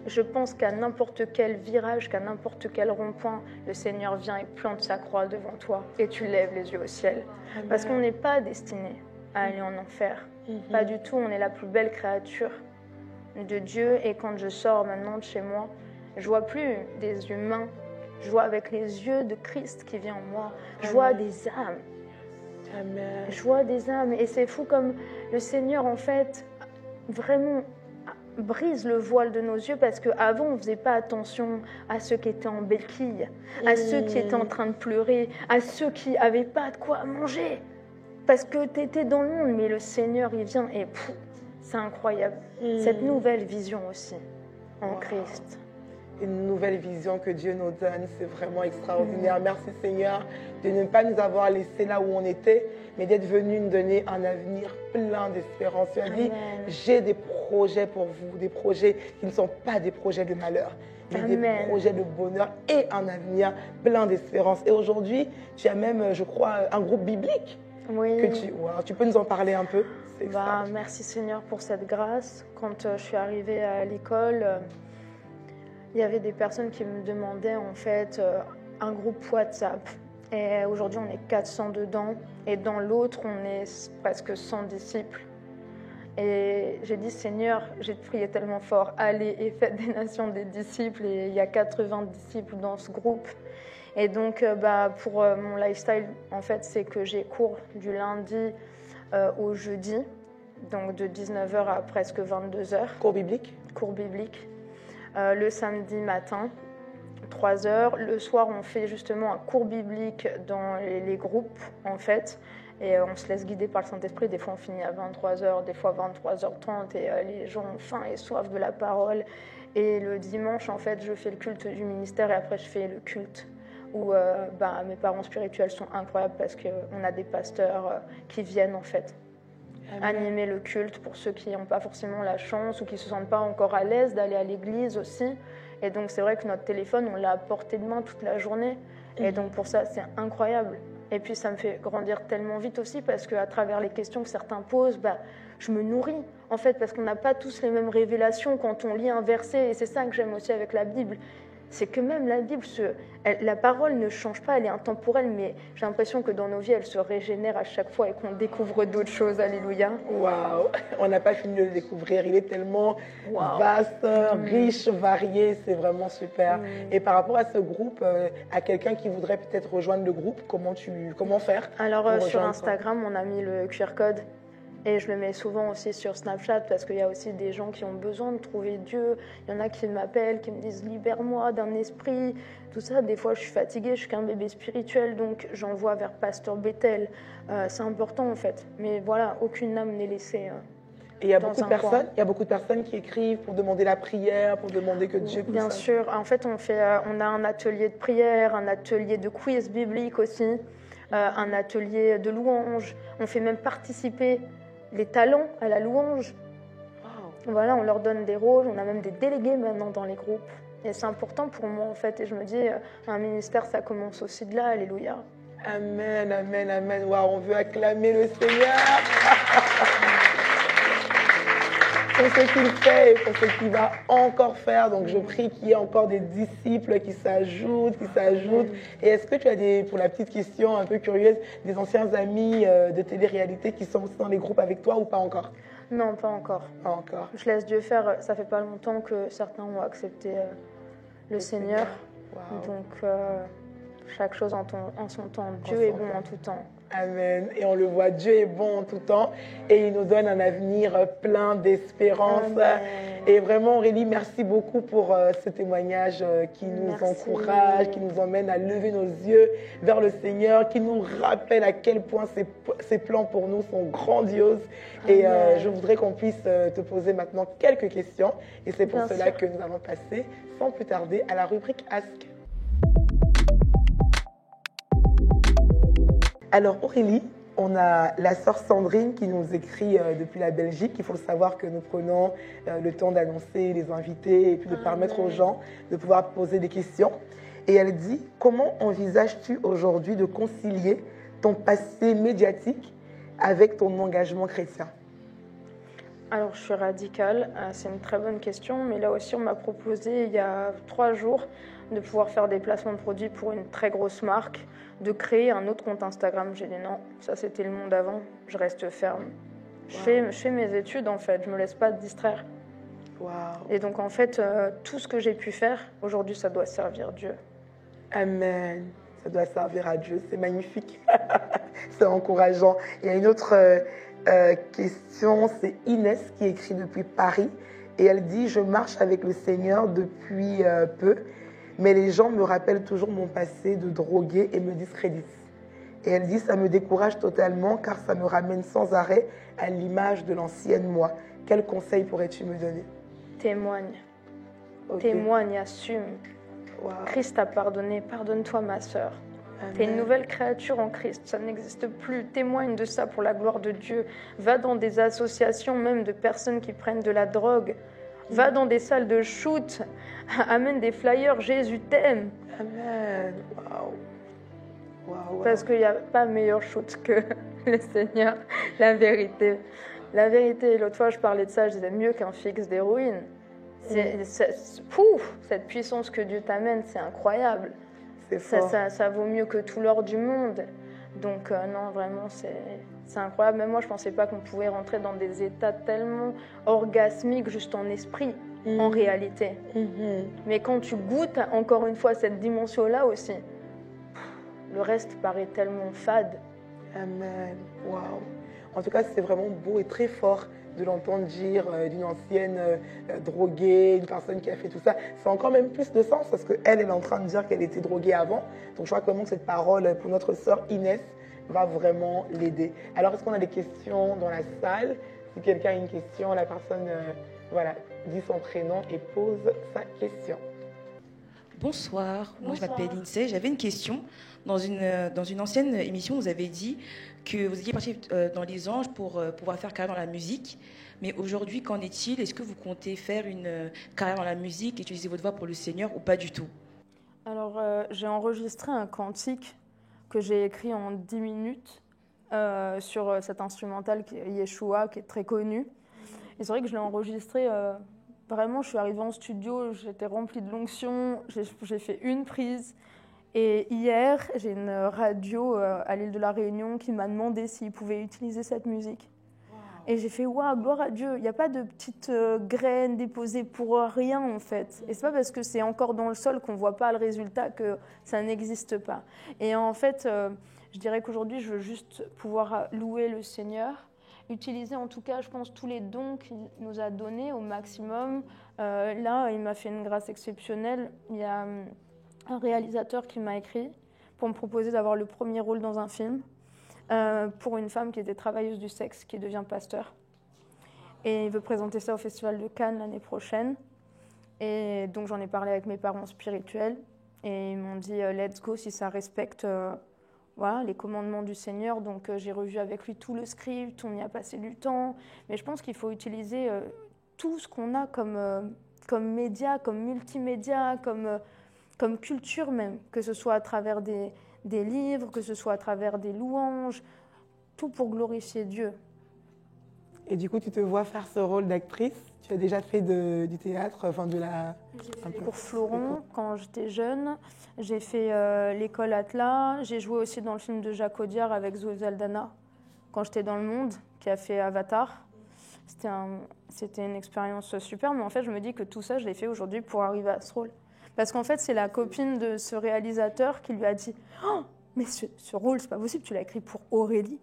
je pense qu'à n'importe quel virage, qu'à n'importe quel rond-point, le Seigneur vient et plante sa croix devant toi et tu lèves les yeux au ciel. Amen. Parce qu'on n'est pas destiné à aller en enfer. Pas du tout, on est la plus belle créature de Dieu. Et quand je sors maintenant de chez moi, je vois plus des humains, je vois avec les yeux de Christ qui vient en moi. Je vois des âmes. Amen. Je vois des âmes. Et c'est fou comme le Seigneur, en fait, vraiment brise le voile de nos yeux parce qu'avant, on ne faisait pas attention à ceux qui étaient en béquille, à ceux qui étaient en train de pleurer, à ceux qui n'avaient pas de quoi manger. Parce que tu étais dans le monde, mais le Seigneur, il vient et c'est incroyable. Cette nouvelle vision aussi en Christ. Une nouvelle vision que Dieu nous donne, c'est vraiment extraordinaire. Merci Seigneur de ne pas nous avoir laissés là où on était, mais d'être venu nous donner un avenir plein d'espérance. Tu as dit, j'ai des projets pour vous, des projets qui ne sont pas des projets de malheur, mais des projets de bonheur et un avenir plein d'espérance. Et aujourd'hui, tu as même, je crois, un groupe biblique. Oui. Que tu peux nous en parler un peu? Merci Seigneur pour cette grâce. Quand je suis arrivée à l'école, il y avait des personnes qui me demandaient en fait un groupe WhatsApp. Et aujourd'hui, on est 400 dedans. Et dans l'autre, on est presque 100 disciples. Et j'ai dit, Seigneur, j'ai prié tellement fort, allez et faites des nations des disciples. Et il y a 80 disciples dans ce groupe. Et donc, pour mon lifestyle, en fait, c'est que j'ai cours du lundi au jeudi, donc de 19h à presque 22h. Cours biblique? Cours biblique. Le samedi matin, 3h. Le soir, on fait justement un cours biblique dans les groupes, en fait. Et on se laisse guider par le Saint-Esprit. Des fois, on finit à 23h, des fois 23h30. Et les gens ont faim et soif de la parole. Et le dimanche, en fait, je fais le culte du ministère et après, je fais le culte où mes parents spirituels sont incroyables parce qu'on a des pasteurs qui viennent en fait animer le culte pour ceux qui n'ont pas forcément la chance ou qui ne se sentent pas encore à l'aise d'aller à l'église aussi. Et donc c'est vrai que notre téléphone, on l'a à portée de main toute la journée. Et donc pour ça, c'est incroyable. Et puis ça me fait grandir tellement vite aussi parce qu'à travers les questions que certains posent, je me nourris en fait parce qu'on n'a pas tous les mêmes révélations quand on lit un verset. Et c'est ça que j'aime aussi avec la Bible. C'est que même la Bible, la parole ne change pas, elle est intemporelle, mais j'ai l'impression que dans nos vies, elle se régénère à chaque fois et qu'on découvre d'autres choses. Alléluia. Waouh, on n'a pas fini de le découvrir. Il est tellement vaste, riche, varié, c'est vraiment super. Et par rapport à ce groupe, à quelqu'un qui voudrait peut-être rejoindre le groupe, comment faire? Alors sur Instagram, on a mis le QR code. Et je le mets souvent aussi sur Snapchat parce qu'il y a aussi des gens qui ont besoin de trouver Dieu. Il y en a qui m'appellent, qui me disent « libère-moi d'un esprit ». Tout ça, des fois, je suis fatiguée, je suis qu'un bébé spirituel, donc j'envoie vers Pasteur Bethel. C'est important en fait. Mais voilà, aucune âme n'est laissée. Et il y a beaucoup de personnes qui écrivent pour demander la prière, pour demander que Dieu puisse... Bien sûr. En fait, on a un atelier de prière, un atelier de quiz biblique aussi, un atelier de louange. On fait même participer les talents à la louange. Wow. Voilà, on leur donne des rôles, on a même des délégués maintenant dans les groupes. Et c'est important pour moi en fait. Et je me dis, un ministère, ça commence aussi de là. Alléluia. Amen, amen, amen. Wow, on veut acclamer le Seigneur. Pour ce qu'il fait et pour ce qu'il va encore faire. Donc je prie qu'il y ait encore des disciples qui s'ajoutent. Et est-ce que tu as pour la petite question un peu curieuse, des anciens amis de télé-réalité qui sont aussi dans les groupes avec toi ou pas encore? Non, pas encore. Pas encore. Je laisse Dieu faire. Ça fait pas longtemps que certains ont accepté le Seigneur. Wow. Donc, chaque chose en son temps. Dieu est bon en tout temps. Amen. Et on le voit, Dieu est bon en tout temps et il nous donne un avenir plein d'espérance. Amen. Et vraiment, Aurélie, merci beaucoup pour ce témoignage qui nous encourage, qui nous emmène à lever nos yeux vers le Seigneur, qui nous rappelle à quel point ses plans pour nous sont grandioses. Et je voudrais qu'on puisse te poser maintenant quelques questions. Et c'est pour cela que nous allons passer sans plus tarder à la rubrique Ask. Alors Aurélie, on a la sœur Sandrine qui nous écrit depuis la Belgique. Il faut savoir que nous prenons le temps d'annoncer les invités et puis de permettre aux gens de pouvoir poser des questions. Et elle dit, comment envisages-tu aujourd'hui de concilier ton passé médiatique avec ton engagement chrétien? Alors, je suis radicale, c'est une très bonne question, mais là aussi, on m'a proposé il y a 3 jours de pouvoir faire des placements de produits pour une très grosse marque, de créer un autre compte Instagram. J'ai dit non, ça c'était le monde avant, je reste ferme. Je fais mes études en fait, je ne me laisse pas distraire. Wow. Et donc en fait, tout ce que j'ai pu faire, aujourd'hui, ça doit servir Dieu. Amen. Ça doit servir à Dieu, c'est magnifique. C'est encourageant. Il y a une autre question, c'est Inès qui écrit depuis Paris. Et elle dit, je marche avec le Seigneur depuis peu, mais les gens me rappellent toujours mon passé de droguée et me discréditent. Et elle dit, ça me décourage totalement car ça me ramène sans arrêt à l'image de l'ancienne moi. Quel conseil pourrais-tu me donner? Témoigne. Okay. Témoigne, assume. Wow. Christ t'a pardonné, pardonne-toi ma sœur. Tu es une nouvelle créature en Christ, ça n'existe plus. Témoigne de ça pour la gloire de Dieu. Va dans des associations même de personnes qui prennent de la drogue. Va dans des salles de shoot. Amène des flyers, Jésus t'aime. Amen. Wow. Wow. Parce qu'il n'y a pas meilleur shoot que le Seigneur, la vérité. La vérité, l'autre fois je parlais de ça, je disais mieux qu'un fixe d'héroïne. Cette puissance que Dieu t'amène, c'est incroyable. Ça vaut mieux que tout l'or du monde. Donc non, vraiment, c'est incroyable. Même moi, je ne pensais pas qu'on pouvait rentrer dans des états tellement orgasmiques juste en esprit, en réalité. Mais quand tu goûtes, encore une fois, cette dimension-là aussi, le reste paraît tellement fade. Amen. Waouh. En tout cas, c'est vraiment beau et très fort de l'entendre dire d'une ancienne droguée, une personne qui a fait tout ça. C'est encore même plus de sens parce qu'elle est en train de dire qu'elle était droguée avant. Donc je crois comment cette parole pour notre sœur Inès va vraiment l'aider. Alors, est-ce qu'on a des questions dans la salle? Si quelqu'un a une question, la personne dit son prénom et pose sa question. Bonsoir, moi je m'appelle Lindsay. J'avais une question. Dans une ancienne émission, vous avez dit que vous étiez parti dans les anges pour pouvoir faire carrière dans la musique. Mais aujourd'hui, qu'en est-il? Est-ce que vous comptez faire une carrière dans la musique, utiliser votre voix pour le Seigneur ou pas du tout? Alors, j'ai enregistré un cantique que j'ai écrit en 10 minutes sur cet instrumental qui est Yeshua, qui est très connu. Et c'est vrai que je l'ai enregistré... Vraiment, je suis arrivée en studio, j'étais remplie de l'onction, j'ai fait une prise. Et hier, j'ai une radio à l'île de la Réunion qui m'a demandé s'ils pouvaient utiliser cette musique. Wow. Et j'ai fait, waouh, gloire à Dieu. Il n'y a pas de petites graines déposées pour rien, en fait. Et ce n'est pas parce que c'est encore dans le sol qu'on ne voit pas le résultat que ça n'existe pas. Et en fait, je dirais qu'aujourd'hui, je veux juste pouvoir louer le Seigneur. Utiliser en tout cas, je pense, tous les dons qu'il nous a donnés au maximum. Là, il m'a fait une grâce exceptionnelle. Il y a un réalisateur qui m'a écrit pour me proposer d'avoir le premier rôle dans un film pour une femme qui était travailleuse du sexe, qui devient pasteur. Et il veut présenter ça au Festival de Cannes l'année prochaine. Et donc, j'en ai parlé avec mes parents spirituels. Et ils m'ont dit, let's go, si ça respecte... les commandements du Seigneur. Donc, j'ai revu avec lui tout le script, on y a passé du temps. Mais je pense qu'il faut utiliser tout ce qu'on a comme média, comme multimédia, comme culture même, que ce soit à travers des livres, que ce soit à travers des louanges, tout pour glorifier Dieu. Et du coup, tu te vois faire ce rôle d'actrice? Tu as déjà fait du théâtre, de la... J'ai fait pour Florent quand j'étais jeune. J'ai fait l'école Atlas. J'ai joué aussi dans le film de Jacques Audiard avec Zoé Saldana quand j'étais dans le monde, qui a fait Avatar. C'était une expérience super, mais en fait, je me dis que tout ça, je l'ai fait aujourd'hui pour arriver à ce rôle. Parce qu'en fait, c'est la copine de ce réalisateur qui lui a dit « Oh, mais ce rôle, c'est pas possible, tu l'as écrit pour Aurélie. »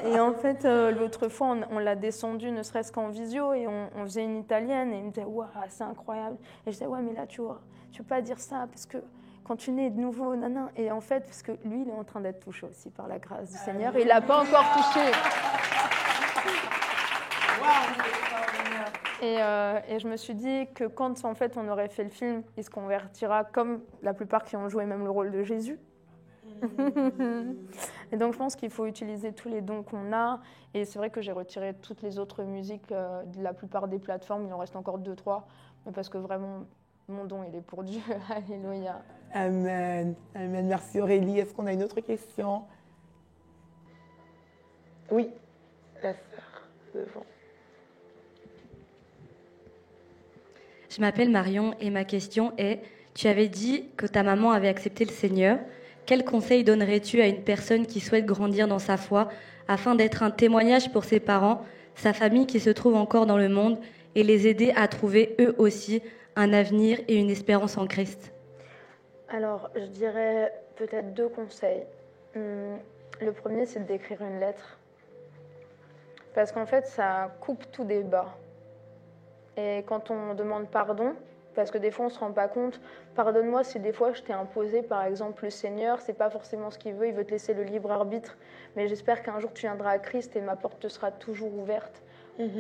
Et en fait, l'autre fois, on l'a descendu, ne serait-ce qu'en visio, et on faisait une italienne, et il me disait « Waouh, c'est incroyable !» Et je disais « Ouais, mais là, tu vois, tu peux pas dire ça, parce que quand tu nais de nouveau, nanan. » Et en fait, parce que lui, il est en train d'être touché aussi par la grâce du Seigneur, et il l'a pas encore touché. Et je me suis dit que quand en fait on aurait fait le film, il se convertira comme la plupart qui ont joué même le rôle de Jésus. Et donc je pense qu'il faut utiliser tous les dons qu'on a. Et c'est vrai que j'ai retiré toutes les autres musiques de la plupart des plateformes. Il en reste encore 2-3, mais parce que vraiment mon don il est pour Dieu. Alléluia. Amen. Amen. Merci Aurélie. Est-ce qu'on a une autre question? Oui, la sœur devant. Je m'appelle Marion et ma question est, tu avais dit que ta maman avait accepté le Seigneur. Quel conseil donnerais-tu à une personne qui souhaite grandir dans sa foi afin d'être un témoignage pour ses parents, sa famille qui se trouve encore dans le monde et les aider à trouver eux aussi un avenir et une espérance en Christ? Alors, je dirais peut-être 2 conseils. Le premier, c'est d'écrire une lettre. Parce qu'en fait, ça coupe tout débat. Et quand on demande pardon, parce que des fois on ne se rend pas compte, pardonne-moi si des fois je t'ai imposé par exemple le Seigneur, c'est pas forcément ce qu'il veut te laisser le libre arbitre, mais j'espère qu'un jour tu viendras à Christ et ma porte te sera toujours ouverte.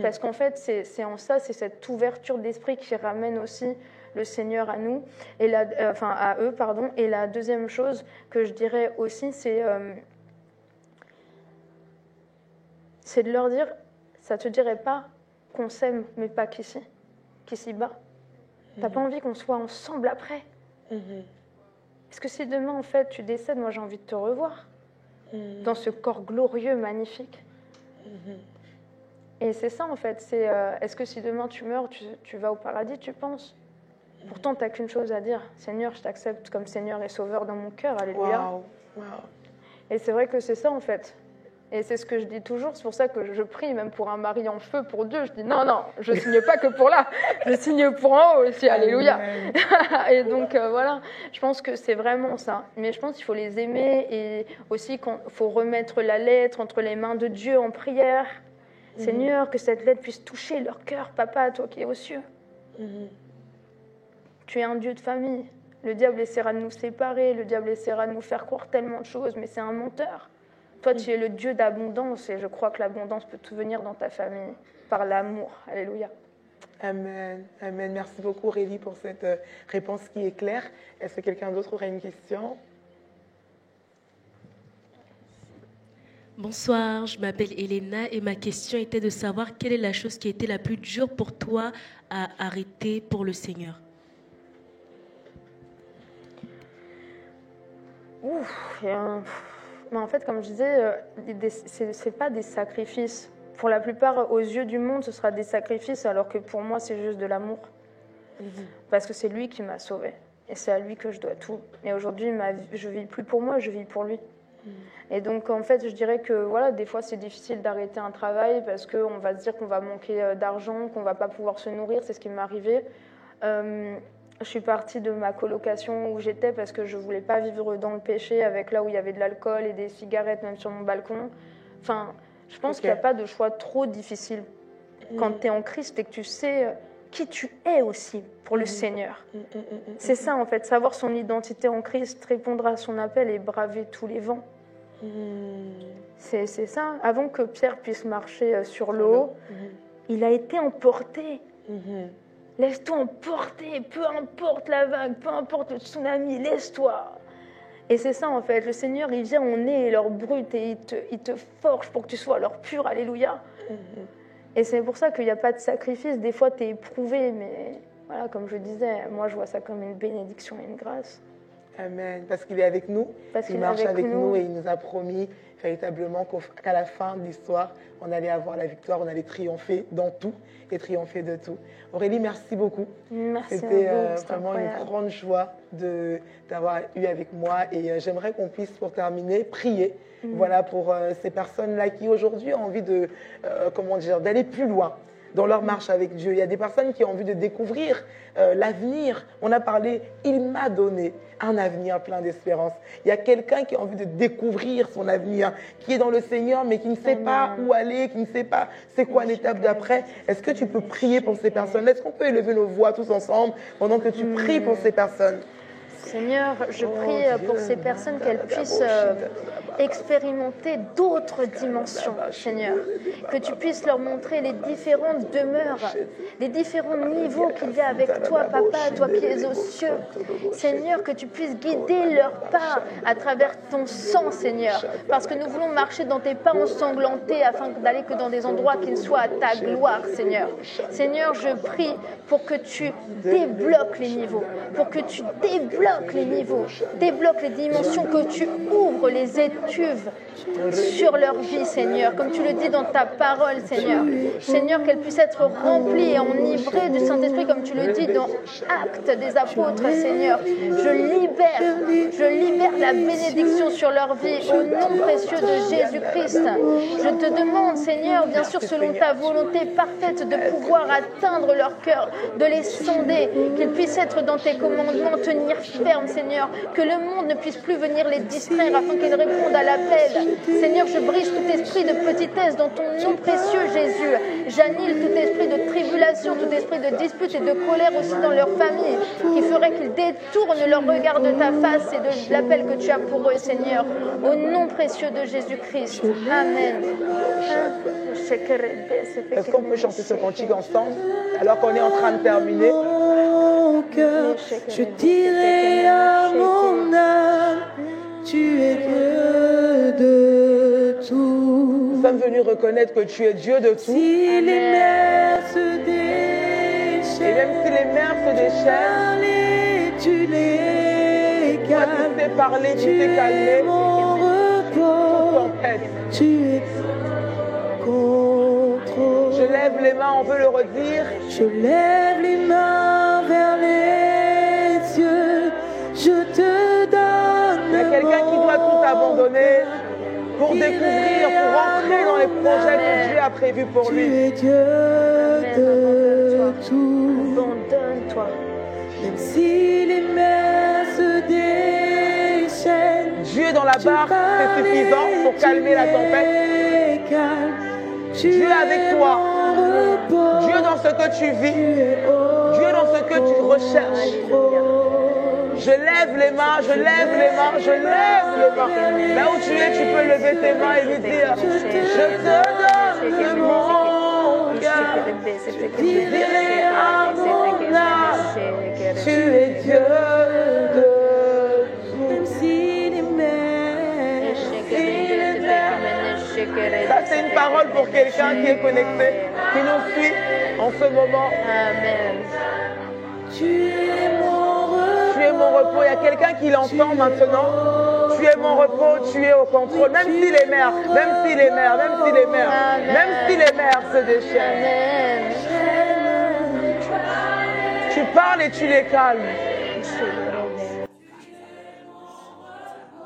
Parce qu'en fait c'est en ça, c'est cette ouverture d'esprit qui ramène aussi le Seigneur à nous, et à eux, pardon. Et la deuxième chose que je dirais aussi, c'est de leur dire, ça te dirait pas qu'on s'aime, mais pas qu'ici-bas. T'as pas envie qu'on soit ensemble après? Est-ce que si demain, en fait, tu décèdes, moi j'ai envie de te revoir dans ce corps glorieux, magnifique. Et c'est ça, en fait. C'est est-ce que si demain tu meurs, tu vas au paradis, tu penses? Pourtant, t'as qu'une chose à dire. Seigneur, je t'accepte comme Seigneur et Sauveur dans mon cœur. Alléluia. Wow. Et c'est vrai que c'est ça, en fait. Et c'est ce que je dis toujours, c'est pour ça que je prie même pour un mari en feu pour Dieu. Je dis non, je ne signe pas que pour là, je signe pour en haut aussi, alléluia. Et donc voilà, je pense que c'est vraiment ça. Mais je pense qu'il faut les aimer et aussi qu'il faut remettre la lettre entre les mains de Dieu en prière. Seigneur, que cette lettre puisse toucher leur cœur, papa, toi qui es aux cieux. Tu es un Dieu de famille. Le diable essaiera de nous séparer, le diable essaiera de nous faire croire tellement de choses, mais c'est un menteur. Toi, tu es le Dieu d'abondance et je crois que l'abondance peut tout venir dans ta famille par l'amour. Alléluia. Amen. Amen. Merci beaucoup Aurélie pour cette réponse qui est claire. Est-ce que quelqu'un d'autre aurait une question? Bonsoir, je m'appelle Elena et ma question était de savoir quelle est la chose qui a été la plus dure pour toi à arrêter pour le Seigneur. Mais en fait, comme je disais, c'est pas des sacrifices. Pour la plupart, aux yeux du monde, ce sera des sacrifices, alors que pour moi, c'est juste de l'amour. Parce que c'est lui qui m'a sauvée. Et c'est à lui que je dois tout. Et aujourd'hui, je vis plus pour moi, je vis pour lui. Et donc, en fait, je dirais que voilà, des fois, c'est difficile d'arrêter un travail parce qu'on va se dire qu'on va manquer d'argent, qu'on va pas pouvoir se nourrir. C'est ce qui m'est arrivé. Je suis partie de ma colocation où j'étais parce que je ne voulais pas vivre dans le péché avec là où il y avait de l'alcool et des cigarettes même sur mon balcon. Enfin, je pense qu'il n'y a pas de choix trop difficile quand tu es en Christ et que tu sais qui tu es aussi pour le Seigneur. C'est ça en fait, savoir son identité en Christ, répondre à son appel et braver tous les vents. C'est ça. Avant que Pierre puisse marcher sur l'eau, il a été emporté. Laisse-toi emporter, peu importe la vague, peu importe le tsunami, laisse-toi. Et c'est ça en fait, le Seigneur il vient en nez et leur brut et il te forge pour que tu sois leur pur, alléluia. Et c'est pour ça qu'il n'y a pas de sacrifice, des fois tu es éprouvé, mais voilà, comme je disais, moi je vois ça comme une bénédiction et une grâce. Amen, parce qu'il est avec nous, il marche avec nous et il nous a promis véritablement qu'à la fin de l'histoire, on allait avoir la victoire, on allait triompher dans tout et triompher de tout. Aurélie, merci beaucoup. Merci. C'était vraiment une grande joie d'avoir eu avec moi et j'aimerais qu'on puisse, pour terminer, prier voilà, pour ces personnes-là qui aujourd'hui ont envie d'aller plus loin, dans leur marche avec Dieu. Il y a des personnes qui ont envie de découvrir l'avenir. On a parlé, il m'a donné un avenir plein d'espérance. Il y a quelqu'un qui a envie de découvrir son avenir, qui est dans le Seigneur, mais qui ne sait pas où aller, qui ne sait pas c'est quoi l'étape d'après. Est-ce que tu peux prier pour ces personnes? Est-ce qu'on peut élever nos voix tous ensemble pendant que tu pries pour ces personnes? Seigneur, je prie pour ces personnes qu'elles puissent expérimenter d'autres dimensions, Seigneur. Que tu puisses leur montrer les différentes demeures, les différents niveaux qu'il y a avec toi, Papa, toi qui es aux cieux. Seigneur, que tu puisses guider leurs pas à travers ton sang, Seigneur. Parce que nous voulons marcher dans tes pas ensanglantés afin d'aller que dans des endroits qui soient à ta gloire, Seigneur. Seigneur, je prie pour que tu débloques les niveaux, pour que tu débloques les niveaux, débloque les dimensions, que tu ouvres les étuves sur leur vie, Seigneur, comme tu le dis dans ta parole, Seigneur. Seigneur, qu'elles puissent être remplies et enivrées du Saint-Esprit, comme tu le dis dans Actes des Apôtres, Seigneur. Je libère la bénédiction sur leur vie au nom précieux de Jésus-Christ. Je te demande, Seigneur, bien sûr, selon ta volonté parfaite, de pouvoir atteindre leur cœur, de les sonder, qu'ils puissent être dans tes commandements, tenir ferme, Seigneur, que le monde ne puisse plus venir les distraire afin qu'ils répondent à l'appel. Seigneur, je brise tout esprit de petitesse dans ton nom précieux, Jésus. J'annule tout esprit de tribulation, tout esprit de dispute et de colère aussi dans leur famille, qui ferait qu'ils détournent leur regard de ta face et de l'appel que tu as pour eux, Seigneur. Au nom précieux de Jésus-Christ. Amen. Est-ce qu'on peut chanter ce cantique ensemble alors qu'on est en train de terminer? Je dirai à mon âme, tu es Dieu de tout. Nous sommes venus reconnaître que tu es Dieu de tout. Si les mers se déchaînent, et même si les mers se déchaînent, tu les toi tu sais parler, tu sais calmer. Mon repos, tu es contrôle. Je lève les mains, on veut le redire. Je lève les mains vers les cieux, je te donne. Il y a quelqu'un qui doit tout abandonner pour découvrir, pour entrer dans les projets que Dieu a prévus pour lui. Tu es Dieu de tout. Abandonne-toi. Même si les mers se déchaînent, Dieu dans la barque, c'est suffisant pour calmer la tempête. Dieu avec toi. Dieu dans ce que tu vis. Dieu dans ce que tu recherches. Je lève les mains, je lève les mains, je lève les mains. Là où tu es, tu peux lever tes mains et lui dire, je te donne mon cœur. Je dirai à mon âme, tu es Dieu de tout. Même si les mers, ça c'est une parole pour quelqu'un qui est connecté, qui nous suit en ce moment. Amen. tu es mon repos. Il y a quelqu'un qui l'entend maintenant. Tu es mon repos, tu es au contrôle. Même si les mers, même si les mers, même si les mers, même si les mers se déchaînent. Tu parles et tu les calmes.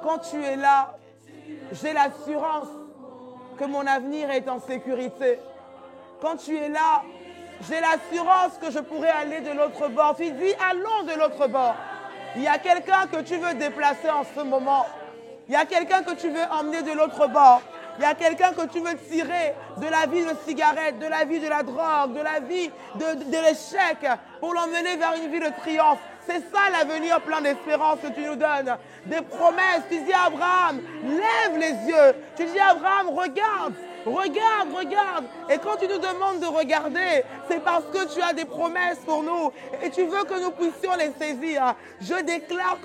Quand tu es là, j'ai l'assurance que mon avenir est en sécurité. Quand tu es là, j'ai l'assurance que je pourrai aller de l'autre bord. Tu dis, allons de l'autre bord. Il y a quelqu'un que tu veux déplacer en ce moment. Il y a quelqu'un que tu veux emmener de l'autre bord. Il y a quelqu'un que tu veux tirer de la vie de cigarette, de la vie de la drogue, de la vie de l'échec pour l'emmener vers une vie de triomphe. C'est ça l'avenir plein d'espérance que tu nous donnes. Des promesses. Tu dis à Abraham, lève les yeux. Tu dis à Abraham, regarde. Regarde, regarde. Et quand tu nous demandes de regarder, c'est parce que tu as des promesses pour nous. Et tu veux que nous puissions les saisir. Je déclare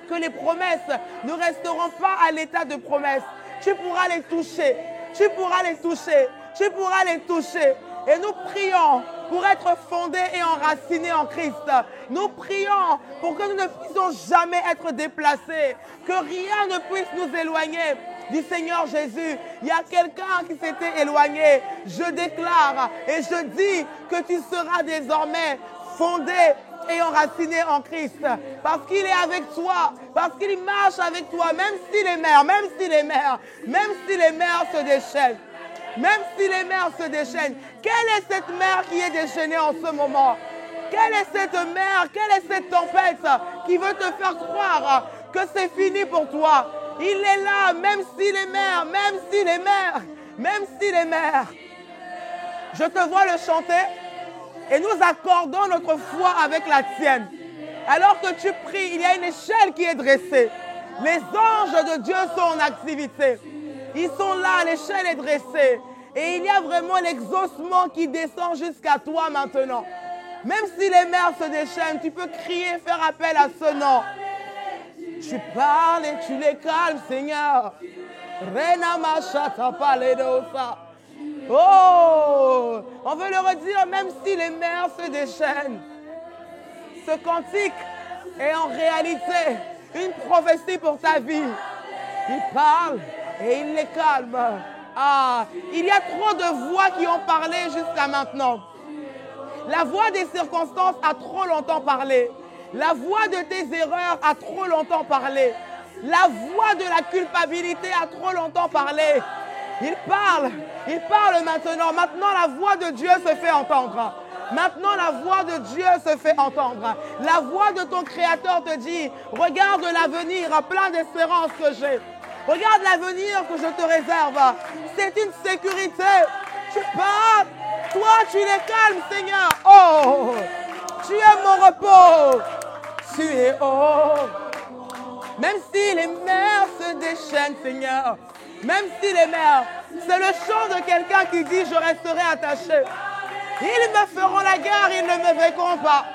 que les promesses ne resteront pas à l'état de promesses. Tu pourras les toucher. Tu pourras les toucher. Tu pourras les toucher. Et nous prions pour être fondés et enracinés en Christ. Nous prions pour que nous ne puissions jamais être déplacés. Que rien ne puisse nous éloigner du Seigneur Jésus. Il y a quelqu'un qui s'était éloigné. Je déclare et je dis que tu seras désormais fondé et enraciné en Christ. Parce qu'il est avec toi. Parce qu'il marche avec toi. Même si les mers se déchaînent. Même si les mers se déchaînent. Quelle est cette mer qui est déchaînée en ce moment? Quelle est cette mer, quelle est cette tempête qui veut te faire croire que c'est fini pour toi? Il est là, même si les mers, même si les mers, même si les mers. Je te vois le chanter et nous accordons notre foi avec la tienne. Alors que tu pries, il y a une échelle qui est dressée. Les anges de Dieu sont en activité. Ils sont là, l'échelle est dressée. Et il y a vraiment l'exaucement qui descend jusqu'à toi maintenant. Même si les mers se déchaînent, tu peux crier, faire appel à ce nom. Tu parles et tu les calmes, Seigneur. Oh, on veut le redire, même si les mers se déchaînent. Ce cantique est en réalité une prophétie pour ta vie. Il parle et il les calme. Ah, il y a trop de voix qui ont parlé jusqu'à maintenant. La voix des circonstances a trop longtemps parlé. La voix de tes erreurs a trop longtemps parlé. La voix de la culpabilité a trop longtemps parlé. Il parle maintenant. Maintenant, la voix de Dieu se fait entendre. Maintenant, la voix de Dieu se fait entendre. La voix de ton Créateur te dit, regarde l'avenir, plein d'espérance que j'ai. Regarde l'avenir que je te réserve. C'est une sécurité. Tu parles. Toi, tu les calmes, Seigneur. Oh, tu es mon repos. Tu es haut. Même si les mers se déchaînent, Seigneur. Même si les mers, c'est le chant de quelqu'un qui dit, je resterai attaché. Ils me feront la guerre, ils ne me vaincront pas.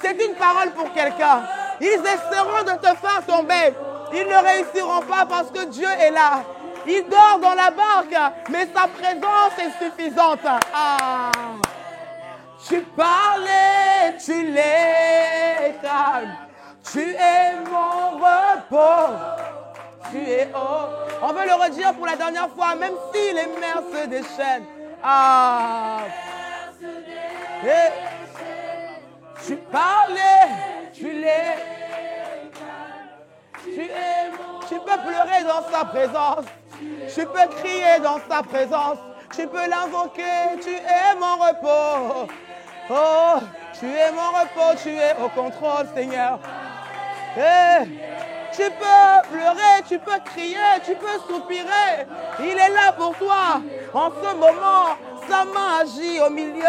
C'est une parole pour quelqu'un. Ils essaieront de te faire tomber. Ils ne réussiront pas parce que Dieu est là. Il dort dans la barque, mais sa présence est suffisante. Ah. Tu parlais, tu les calmes. Tu es mon repos. Tu es haut. On veut le redire pour la dernière fois, même si les mers se déchaînent. Ah. Et tu parlais, tu les. Tu peux pleurer dans sa présence. Tu peux crier dans sa présence. Tu peux l'invoquer. Tu es mon repos. Oh, tu es mon repos. Tu es au contrôle, Seigneur. Et tu peux pleurer, tu peux crier, tu peux soupirer. Il est là pour toi. En ce moment, sa main agit au milieu.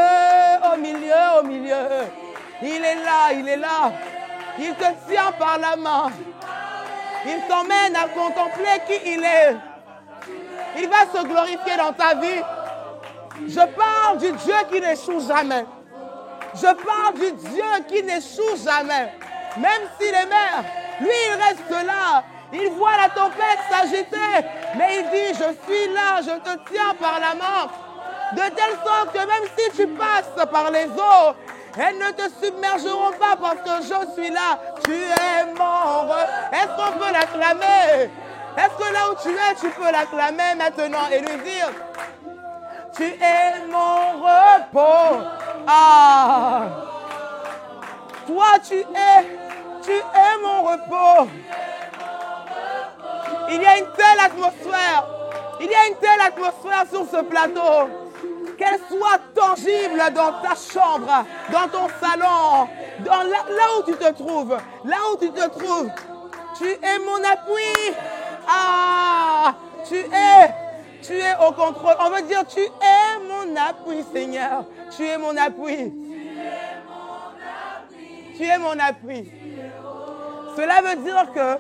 Il est là, il est là. Il te tient par la main. Il t'emmène à contempler qui il est. Il va se glorifier dans ta vie. Je parle du Dieu qui n'échoue jamais. Je parle du Dieu qui n'échoue jamais. Même si les mers, lui, il reste là. Il voit la tempête s'agiter. Mais il dit, je suis là, je te tiens par la main. De telle sorte que même si tu passes par les eaux, elles ne te submergeront pas parce que je suis là. Tu es mon repos. Est-ce qu'on peut l'acclamer? Est-ce que là où tu es, tu peux l'acclamer maintenant et lui dire, tu es mon repos. Ah, toi tu es mon repos. Il y a une telle atmosphère. Il y a une telle atmosphère sur ce plateau. Qu'elle soit tangible dans ta chambre, dans ton salon, là où tu te trouves. Là où tu te trouves. Tu es mon appui. Ah, tu es au contrôle. On veut dire, tu es mon appui, Seigneur. Tu es mon appui. Tu es mon appui. Cela veut dire que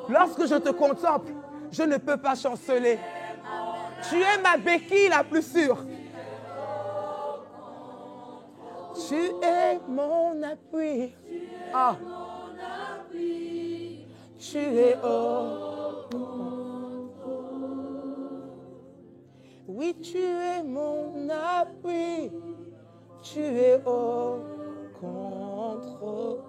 lorsque je te contemple, je ne peux pas chanceler. Tu es ma béquille la plus sûre. Tu es mon appui. Ah. Tu es au Oui, tu es mon appui. Tu es au contrôle.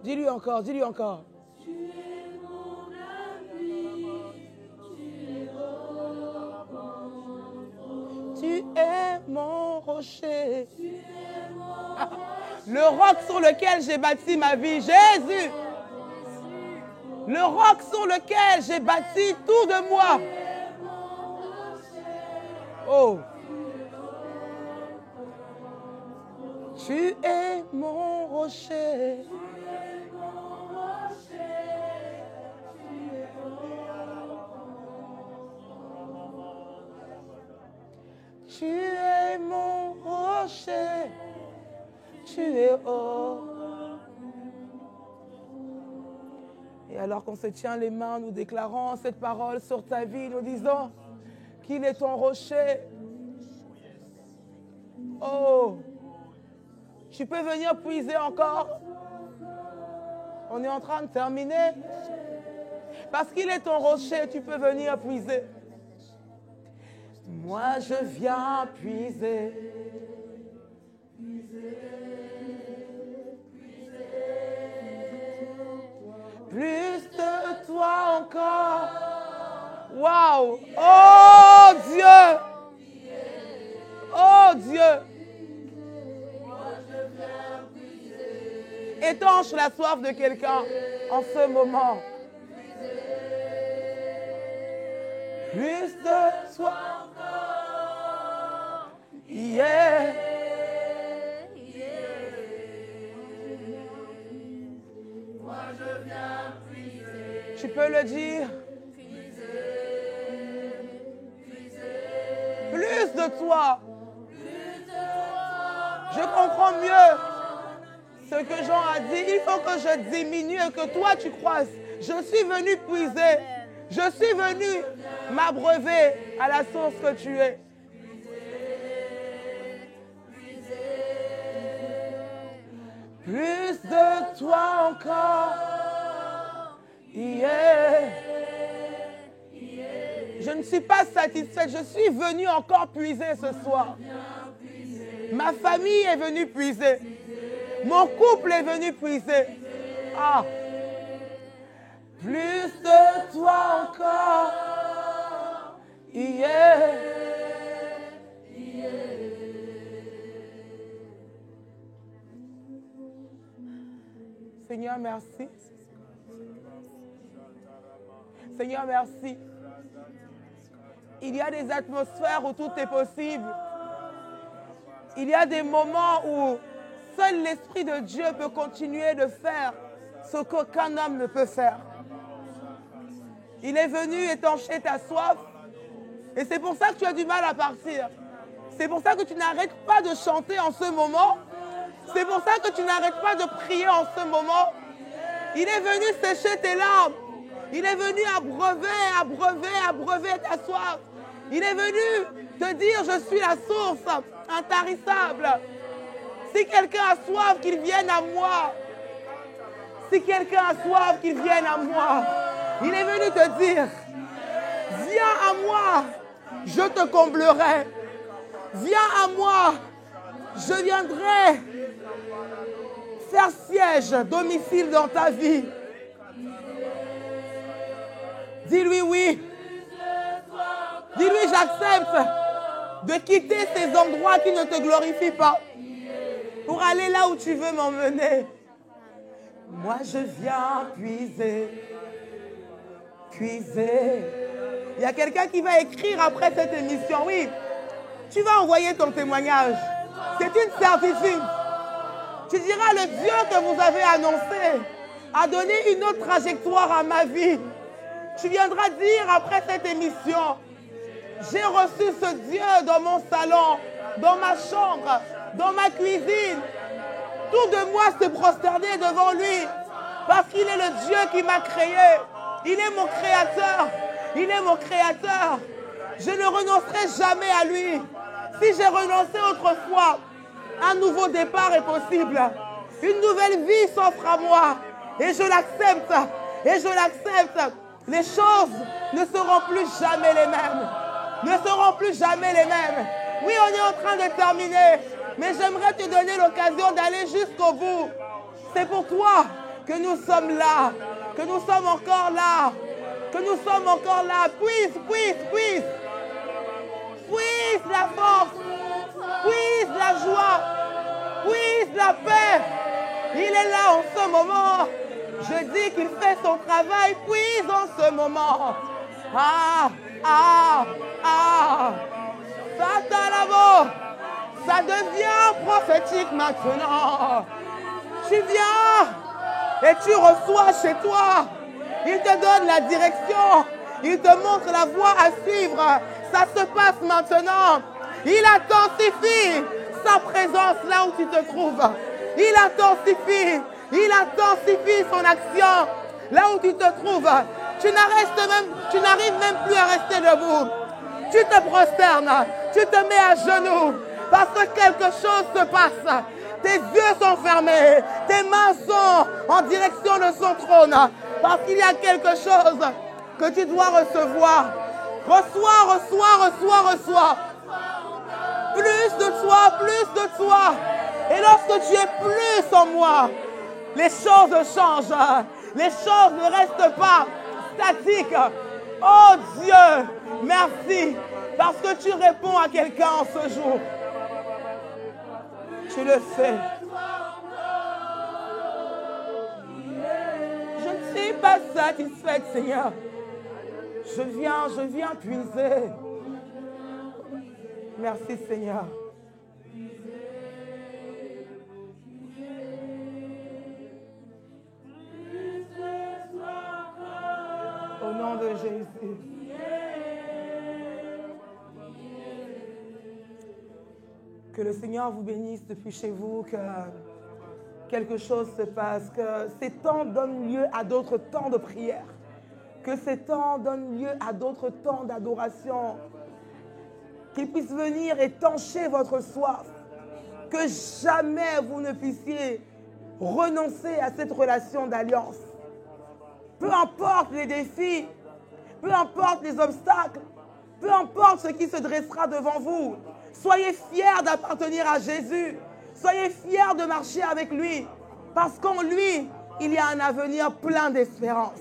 Dis-lui encore, dis-lui encore. Tu es mon appui. Tu es au contrôle. Tu es mon rocher. Tu es mon le roc sur lequel j'ai bâti ma vie. Jésus. Le roc sur lequel j'ai bâti tout de moi. Oh. Tu es mon rocher. Tu es mon rocher. Tu es haut. Et alors qu'on se tient les mains, nous déclarons cette parole sur ta vie, nous disons qu'il est ton rocher. Oh, tu peux venir puiser encore. On est en train de terminer. Parce qu'il est ton rocher, tu peux venir puiser. Moi, je viens puiser. Plus de toi encore. Waouh! Oh Dieu! Oh Dieu! Étanche la soif de quelqu'un en ce moment. Plus de toi encore. Yeah. Moi je viens puiser. Tu peux le dire. Plus de toi. Je comprends mieux ce que Jean a dit. Il faut que je diminue et que toi tu croisses. Je suis venu puiser. Je suis venu m'abreuver à la source que tu es. Plus de toi encore. Yeah. Je ne suis pas satisfaite. Je suis venue encore puiser ce soir. Ma famille est venue puiser. Mon couple est venu puiser. Ah. Plus de toi encore. Yeah. Seigneur, merci. Seigneur, merci. Il y a des atmosphères où tout est possible. Il y a des moments où seul l'Esprit de Dieu peut continuer de faire ce qu'aucun homme ne peut faire. Il est venu étancher ta soif. Et c'est pour ça que tu as du mal à partir. C'est pour ça que tu n'arrêtes pas de chanter en ce moment. C'est pour ça que tu n'arrêtes pas de prier en ce moment. Il est venu sécher tes larmes. Il est venu abreuver ta soif. Il est venu te dire, je suis la source intarissable. Si quelqu'un a soif, qu'il vienne à moi. Si quelqu'un a soif, qu'il vienne à moi. Il est venu te dire, viens à moi, je te comblerai. Viens à moi, je viendrai faire siège, domicile dans ta vie. Dis-lui oui. Dis-lui j'accepte de quitter ces endroits qui ne te glorifient pas pour aller là où tu veux m'emmener. Moi je viens puiser. Puiser. Il y a quelqu'un qui va écrire après cette émission. Oui, tu vas envoyer ton témoignage. C'est une certitude. Tu diras, le Dieu que vous avez annoncé a donné une autre trajectoire à ma vie. Tu viendras dire après cette émission, j'ai reçu ce Dieu dans mon salon, dans ma chambre, dans ma cuisine. Tout de moi s'est prosterné devant lui parce qu'il est le Dieu qui m'a créé. Il est mon créateur. Il est mon créateur. Je ne renoncerai jamais à lui. Si j'ai renoncé autrefois, un nouveau départ est possible. Une nouvelle vie s'offre à moi. Et je l'accepte. Et je l'accepte. Les choses ne seront plus jamais les mêmes. Ne seront plus jamais les mêmes. Oui, on est en train de terminer. Mais j'aimerais te donner l'occasion d'aller jusqu'au bout. C'est pour toi que nous sommes là. Que nous sommes encore là. Que nous sommes encore là. Puise, puise, puise. Puise la force. Puise la joie. Puise la paix. Il est là en ce moment. Je dis qu'il fait son travail. Puise en ce moment. Ah, ah, ah. Ça Ça devient prophétique maintenant. Tu viens et tu reçois chez toi. Il te donne la direction. Il te montre la voie à suivre. Ça se passe maintenant. Il intensifie sa présence là où tu te trouves. Il intensifie son action là où tu te trouves. Tu n'arrives même plus à rester debout. Tu te prosternes, tu te mets à genoux parce que quelque chose se passe. Tes yeux sont fermés, tes mains sont en direction de son trône parce qu'il y a quelque chose que tu dois recevoir. Reçois. Plus de toi. Et lorsque tu es plus en moi, les choses changent. Les choses ne restent pas statiques. Oh Dieu, merci parce que tu réponds à quelqu'un en ce jour. Tu le fais. Je ne suis pas satisfaite, Seigneur. Je viens puiser. Merci, Seigneur. Au nom de Jésus. Que le Seigneur vous bénisse depuis chez vous, que quelque chose se passe, que ces temps donnent lieu à d'autres temps de prière, que ces temps donnent lieu à d'autres temps d'adoration, qu'ils puissent venir étancher votre soif, que jamais vous ne puissiez renoncer à cette relation d'alliance. Peu importe les défis, peu importe les obstacles, peu importe ce qui se dressera devant vous, soyez fiers d'appartenir à Jésus. Soyez fiers de marcher avec lui. Parce qu'en lui, il y a un avenir plein d'espérance.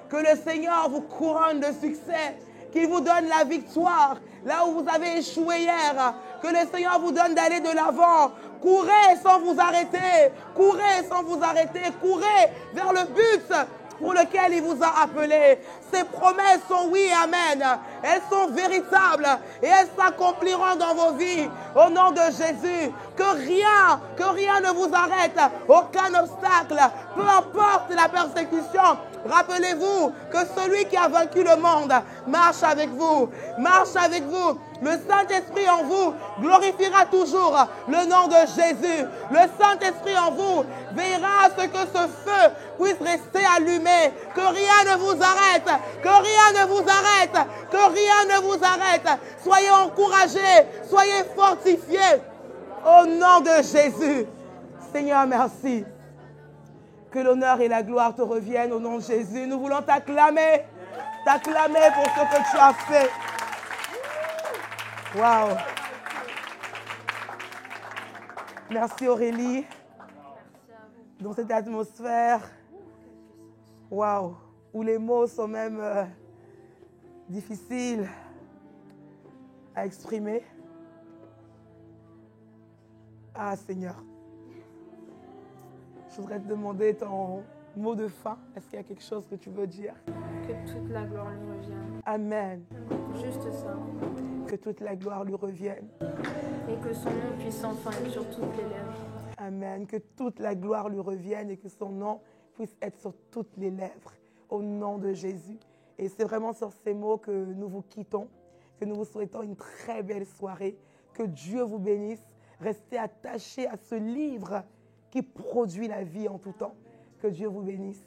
Que le Seigneur vous couronne de succès. Qu'il vous donne la victoire là où vous avez échoué hier. Que le Seigneur vous donne d'aller de l'avant. Courez sans vous arrêter. Courez sans vous arrêter. Courez vers le but pour lequel il vous a appelé. Ces promesses sont oui et amen. Elles sont véritables et elles s'accompliront dans vos vies. Au nom de Jésus, que rien ne vous arrête. Aucun obstacle, peu importe la persécution. Rappelez-vous que celui qui a vaincu le monde marche avec vous. Marche avec vous. Le Saint-Esprit en vous glorifiera toujours le nom de Jésus. Le Saint-Esprit en vous veillera à ce que ce feu puisse rester allumé. Que rien ne vous arrête. Que rien ne vous arrête. Que rien ne vous arrête. Soyez encouragés. Soyez fortifiés. Au nom de Jésus. Seigneur, merci. Que l'honneur et la gloire te reviennent au nom de Jésus. Nous voulons t'acclamer. T'acclamer pour ce que tu as fait. Waouh. Merci Aurélie. Dans cette atmosphère, waouh, où les mots sont même difficiles à exprimer. Ah Seigneur, je voudrais te demander ton mot de fin. Est-ce qu'il y a quelque chose que tu veux dire? Que toute la gloire lui revienne. Amen. Juste ça. Que toute la gloire lui revienne. Et que son nom puisse enfin être sur toutes les lèvres. Amen. Que toute la gloire lui revienne et que son nom puisse être sur toutes les lèvres. Au nom de Jésus. Et c'est vraiment sur ces mots que nous vous quittons, que nous vous souhaitons une très belle soirée. Que Dieu vous bénisse. Restez attachés à ce livre qui produit la vie en tout temps. Que Dieu vous bénisse.